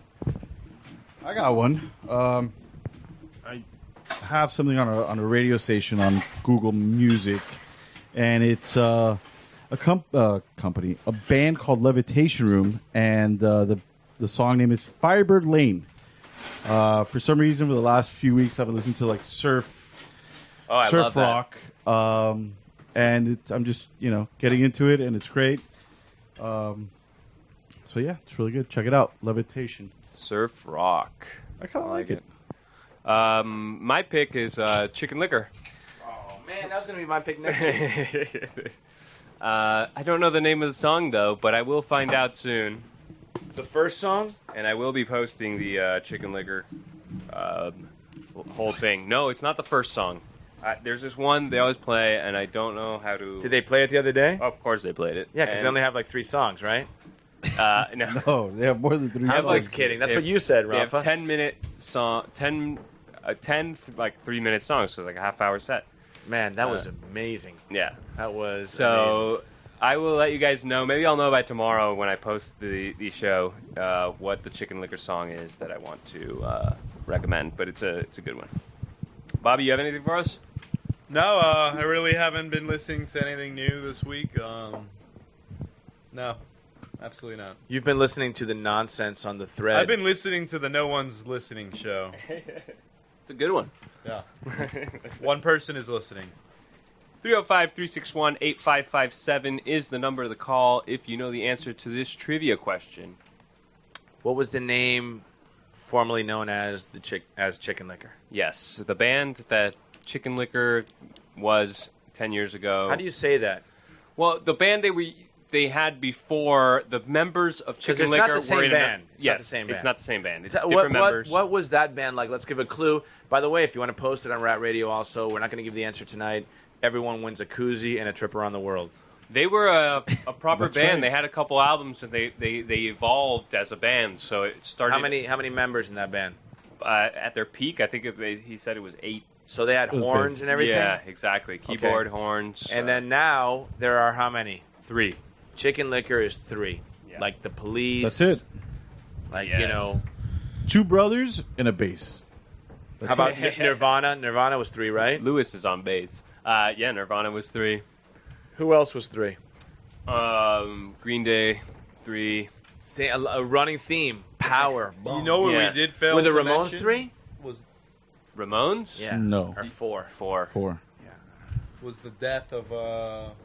B: I got one. I have something on a radio station on Google Music, and it's a company, a band called Levitation Room, and the song name is Firebird Lane. For some reason, for the last few weeks, I've been listening to like surf rock, and I'm just getting into it, and it's great. So yeah, it's really good. Check it out, Levitation.
A: Surf rock.
B: I kind of like it.
A: My pick is Chicken Liquor.
C: Oh man, that was going to be my pick next week.
A: I don't know the name of the song, though, but I will find out soon.
C: The first song?
A: And I will be posting the Chicken Liquor whole thing. No, it's not the first song. There's this one they always play, and I don't know how to...
C: Did they play it the other day?
A: Of course they played it.
C: Yeah, because they only have like 3 songs, right?
A: No.
B: No, they have more than 3 songs.
C: I'm just kidding. That's what you said, Rafa.
A: They have 10-minute song, 10 3-minute songs, so like a half-hour set.
C: Man, that was amazing.
A: Yeah.
C: That was
A: so amazing. I will let you guys know. Maybe I'll know by tomorrow when I post the show what the Chicken Liquor song is that I want to recommend. But it's a good one. Bobby, you have anything for us?
D: No, I really haven't been listening to anything new this week. No, absolutely not.
C: You've been listening to the nonsense on the thread.
D: I've been listening to the No One's Listening show.
A: It's a good one.
D: Yeah. One person is listening.
A: 305-361-8557 is the number to call if you know the answer to this trivia question.
C: What was the name formerly known as Chicken Liquor?
A: Yes, the band that Chicken Liquor was 10 years ago.
C: How do you say that?
A: Well, the band they had before, the members of Chicken Liquor were in a...
C: It's not the same band.
A: It's not the same band. It's different members.
C: What was that band like? Let's give a clue. By the way, if you want to post it on Rat Radio also, we're not going to give the answer tonight. Everyone wins a koozie and a trip around the world.
A: They were a proper
B: That's
A: band.
B: right.
A: They had a couple albums, and they evolved as a band. So it started.
C: How many members in that band?
A: At their peak? I think he said it was 8.
C: So they had horns and everything?
A: Yeah, exactly. Keyboard, horns.
C: And then now there are how many?
A: 3.
C: Chicken Liquor is 3.
A: Yeah.
C: Like the Police.
B: That's it.
C: Like,
A: Yes.
C: you know.
B: 2 brothers and a bass.
C: How about Nirvana? Nirvana was 3, right?
A: Lewis is on bass. Yeah, Nirvana was 3.
C: Who else was 3?
A: Green Day, 3.
C: Say a running theme. Power.
D: You know what
A: Yeah.
D: we did fail
C: Were the
D: to
C: Ramones
D: mention
C: 3?
D: Was
A: Ramones?
C: Yeah.
B: No.
C: Or 4.
A: 4.
B: 4.
D: was the death of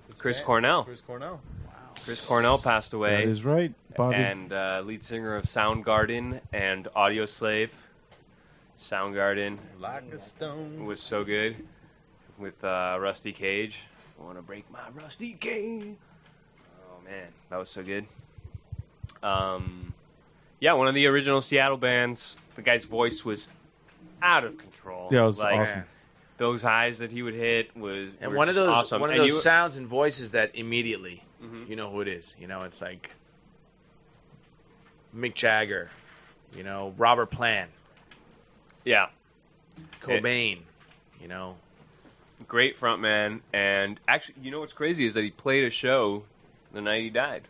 D: this
A: Chris
D: band.
A: Cornell.
D: Chris Cornell.
A: Chris Cornell passed away.
B: That is right, Bobby.
A: And lead singer of Soundgarden and Audioslave. Soundgarden
D: Like a stone.
A: was so good with Rusty Cage. I want to break my rusty cage. Oh man, that was so good. Yeah, one of the original Seattle bands. The guy's voice was out of control.
B: Yeah, it was
A: like,
B: awesome.
A: Those highs that he would hit were
C: one of
A: just
C: those
A: awesome.
C: one of
A: And
C: those sounds and voices that immediately
A: Mhm.
C: you know who it is. You know, it's like Mick Jagger, you know, Robert Plant,
A: Yeah,
C: Cobain, you know.
A: great frontman. And actually, you know what's crazy is that he played a show the night he died.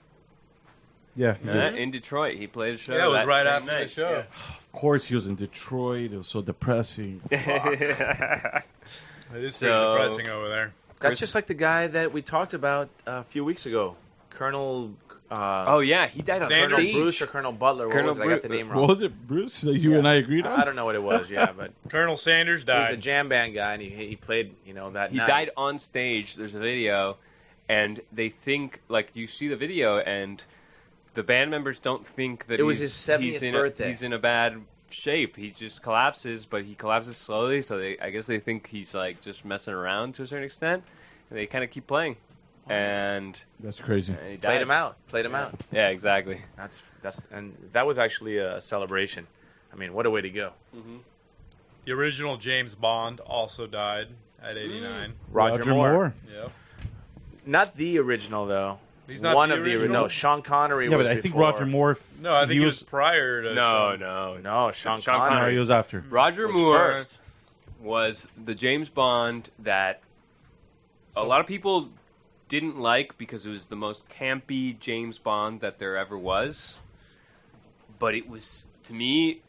B: Yeah,
A: In Detroit, he played a show.
D: Yeah, it was
A: that
D: right
A: same
D: after the
A: night.
D: show.
B: of course he was in Detroit. It was so depressing.
A: Yeah.
D: It is pretty
A: So-
D: depressing over there.
C: That's just like the guy that we talked about a few weeks ago, Colonel.
A: Oh yeah, he died on
D: Sanders.
C: Colonel
A: stage.
C: Bruce or Colonel Butler. What
A: Colonel
C: was it? I got the
A: Bru-
C: name
B: What
C: wrong.
B: was it, Bruce, that you and I agreed on?
C: I don't know what it was. Yeah, but
D: Colonel Sanders
C: he was a
D: died.
C: jam band guy, and he played, you know, that
A: He
C: night.
A: died on stage. There's a video, and they think like you see the video, and the band members don't think that
C: It was
A: he's-
C: his 70th
A: he's in
C: birthday.
A: he's in a bad shape. He just collapses, but he collapses slowly. So I guess they think he's like just messing around to a certain extent. And they kind of keep playing, and
B: That's crazy.
A: he died.
C: Played him out. Played him out.
A: Yeah, exactly.
C: And that was actually a celebration. I mean, what a way to go.
D: The original James Bond also died at 89.
C: Roger Moore.
D: Yep.
C: Not the original though.
D: He's not
C: one
D: the
C: of the
D: original?
C: No, Sean Connery.
B: Yeah,
C: was
B: but I think
C: before.
B: Roger Moore.
D: No, I think
B: he
D: he was prior to.
A: No,
D: Sean.
A: no.
C: No, Sean
A: Sean
C: Connery.
B: No, he was after.
A: Roger
C: was
A: Moore
C: first.
A: was the James Bond that a lot of people didn't like because it was the most campy James Bond that there ever was. But it was, to me,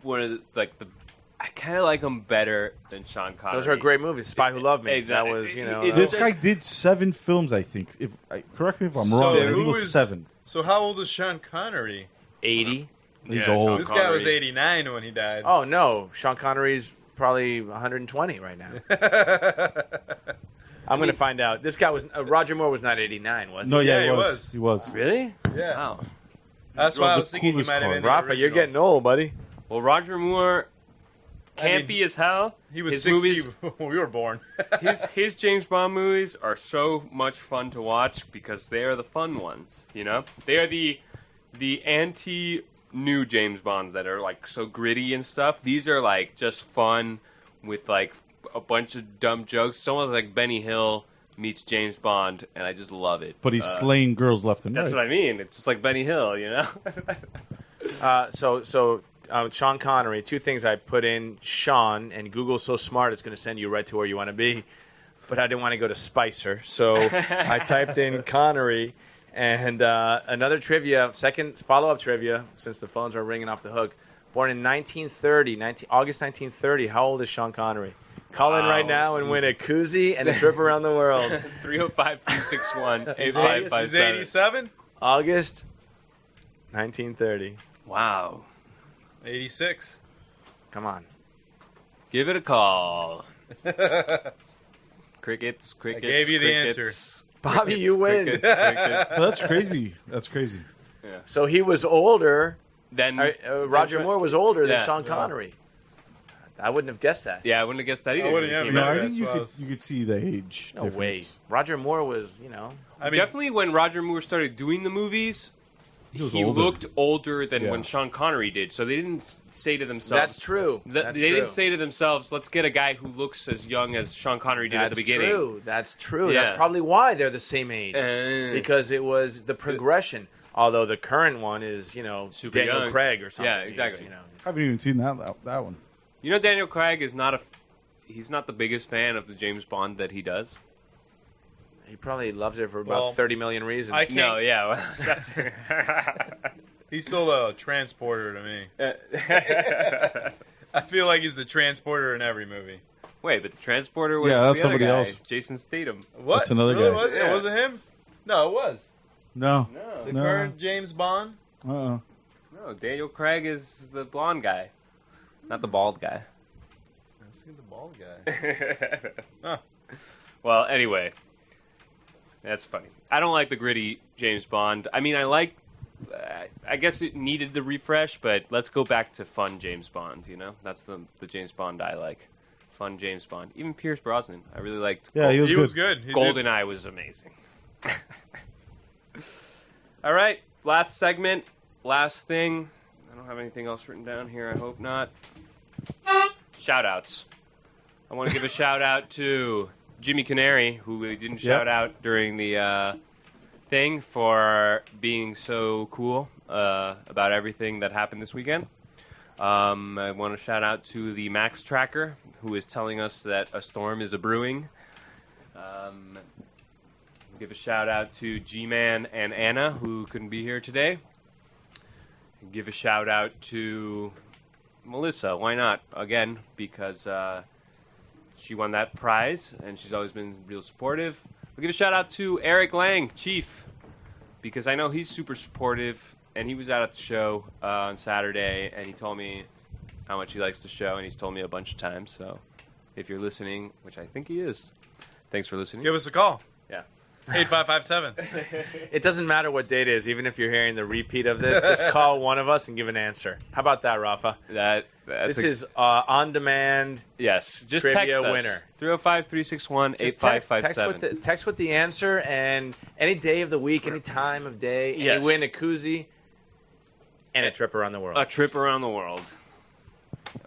A: one of the I kind of like him better than Sean Connery.
C: Those are great movies. Spy Who Loved Me.
A: Exactly.
C: That was, you know.
A: It-
B: This guy did 7 films, I think. Correct me if I'm
D: So
B: wrong. I think
D: who
B: it was
D: is-
B: 7.
D: So how old is Sean Connery?
C: 80.
B: He's
A: Yeah,
B: old.
A: Sean
D: This guy was
A: Connery.
D: 89 when he died.
C: Oh no, Sean Connery's probably 120 right now. I'm going to find out. This guy was Roger Moore was not 89, was he?
B: No, yeah,
D: Yeah,
B: he
D: he
B: was.
D: was.
B: He was.
A: Really?
D: Yeah.
A: Wow.
D: That's why I
B: the
D: was thinking he
B: coolest
D: might have
B: part.
D: been the
C: Rafa, you're
D: original.
C: getting old, buddy.
A: Well, Roger Moore, campy
D: I mean,
A: as hell.
D: He was
A: His
D: 60
A: movies,
D: when we were born.
A: his James Bond movies are so much fun to watch because they are the fun ones. You know, they are the anti-new James Bonds that are like so gritty and stuff. These are like just fun with like a bunch of dumb jokes. It's almost like Benny Hill meets James Bond, and I just love it.
B: But he's slaying girls left and
A: That's
B: right.
A: what I mean. It's just like Benny Hill, you know.
C: So Sean Connery, 2 things I put in. Sean, and Google's so smart it's going to send you right to where you want to be. But I didn't want to go to Spicer, so I typed in Connery. And another trivia, second follow-up trivia, since the phones are ringing off the hook. Born in 1930, August 1930. How old is Sean Connery? Call in
A: Wow,
C: right now and
A: this
C: win a koozie and a trip around the world.
A: 305-261-8557.
D: He's 87?
C: August 1930.
A: Wow.
D: 86.
C: Come on.
A: Give it a call. Crickets, crickets.
D: I gave you the
A: crickets,
D: answer.
C: Bobby,
A: crickets,
C: you win.
A: crickets, crickets.
B: Oh, that's crazy. That's crazy.
C: So he was older.
A: Then
C: Roger Moore was older than
A: Yeah.
C: Sean Connery. I wouldn't have guessed that.
A: Yeah, I wouldn't have guessed that either.
D: I wouldn't
A: because
D: have
A: it came
B: No,
A: out-
B: I
D: that's
B: think you
D: what I
B: could
D: was-
B: you could see the age
C: No
B: difference.
C: way. Roger Moore was, you know.
D: I mean,
A: Definitely when Roger Moore started doing the movies,
B: was
A: he
B: older.
A: looked older than
B: Yeah.
A: when Sean Connery did. So they didn't say to themselves.
C: That's true.
A: They didn't say to themselves, "Let's get a guy who looks as young as Sean Connery did at the beginning."
C: True. That's true.
A: Yeah.
C: That's probably why they're the same age. Because it was the progression. Although the current one is,
A: Super
C: Daniel
A: young.
C: Craig or something.
A: Yeah, exactly.
B: I haven't even seen that one.
A: You know, Daniel Craig is he's not the biggest fan of the James Bond that he does.
C: He probably loves it for about 30 million reasons.
D: I can't-
A: No, yeah. Well, that's
D: He's still a transporter to me. I feel like he's the transporter in every movie.
A: Wait, but the transporter was
B: Yeah, that's
A: the other
B: somebody
A: guy,
B: else.
A: Jason Statham.
D: What?
B: That's another
D: Really
B: guy.
D: Was it?
A: Yeah.
D: It wasn't him? No, it was.
B: No.
A: No,
D: The
B: No.
D: current James Bond?
B: Uh-uh.
A: no, Daniel Craig is the blonde guy, not the bald guy.
D: I see the bald guy. Huh.
A: Well, anyway, that's funny. I don't like the gritty James Bond. I mean, I guess it needed the refresh, but let's go back to fun James Bond. That's the James Bond I like. Fun James Bond. Even Pierce Brosnan, I really liked.
B: Yeah, he was
D: He
B: good.
D: was good. He did-
A: GoldenEye was amazing. All right, last segment, last thing. I don't have anything else written down here. I hope not. Shoutouts. I want to give a shout out to Jimmy Canary, who we didn't shout out during the thing, for being so cool about everything that happened this weekend. I want to shout out to the Max Tracker, who is telling us that a storm is a brewing. Give a shout out to G-Man and Anna, who couldn't be here today. Give a shout out to Melissa. Why not? Again, because she won that prize, and she's always been real supportive. We'll give a shout out to Eric Lang, Chief, because I know he's super supportive, and he was out at the show on Saturday, and he told me how much he likes the show, and he's told me a bunch of times. So if you're listening, which I think he is, thanks for listening.
D: Give us a call.
A: Yeah.
D: 8557.
C: It doesn't matter what date it is. Even if you're hearing the repeat of this, just call one of us and give an answer. How about that, Rafa?
A: That's
C: This is on-demand.
A: yes. Just
C: trivia
A: text us.
C: winner.
A: 305-361-8557.
C: Text with the answer, and any day of the week, any time of day, and
A: Yes.
C: you win a koozie and a trip around the world.
A: A trip around the world.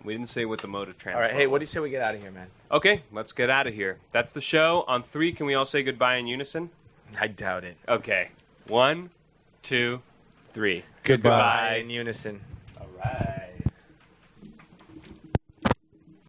A: We didn't say what the mode of
C: All
A: transport
C: right, hey, what do you
A: was.
C: say we get out of here, man?
A: Okay, let's get out of here. That's the show. On 3, can we all say goodbye in unison?
C: I doubt it.
A: Okay. 1, 2, 3.
B: Goodbye.
C: Bye in unison.
A: All right.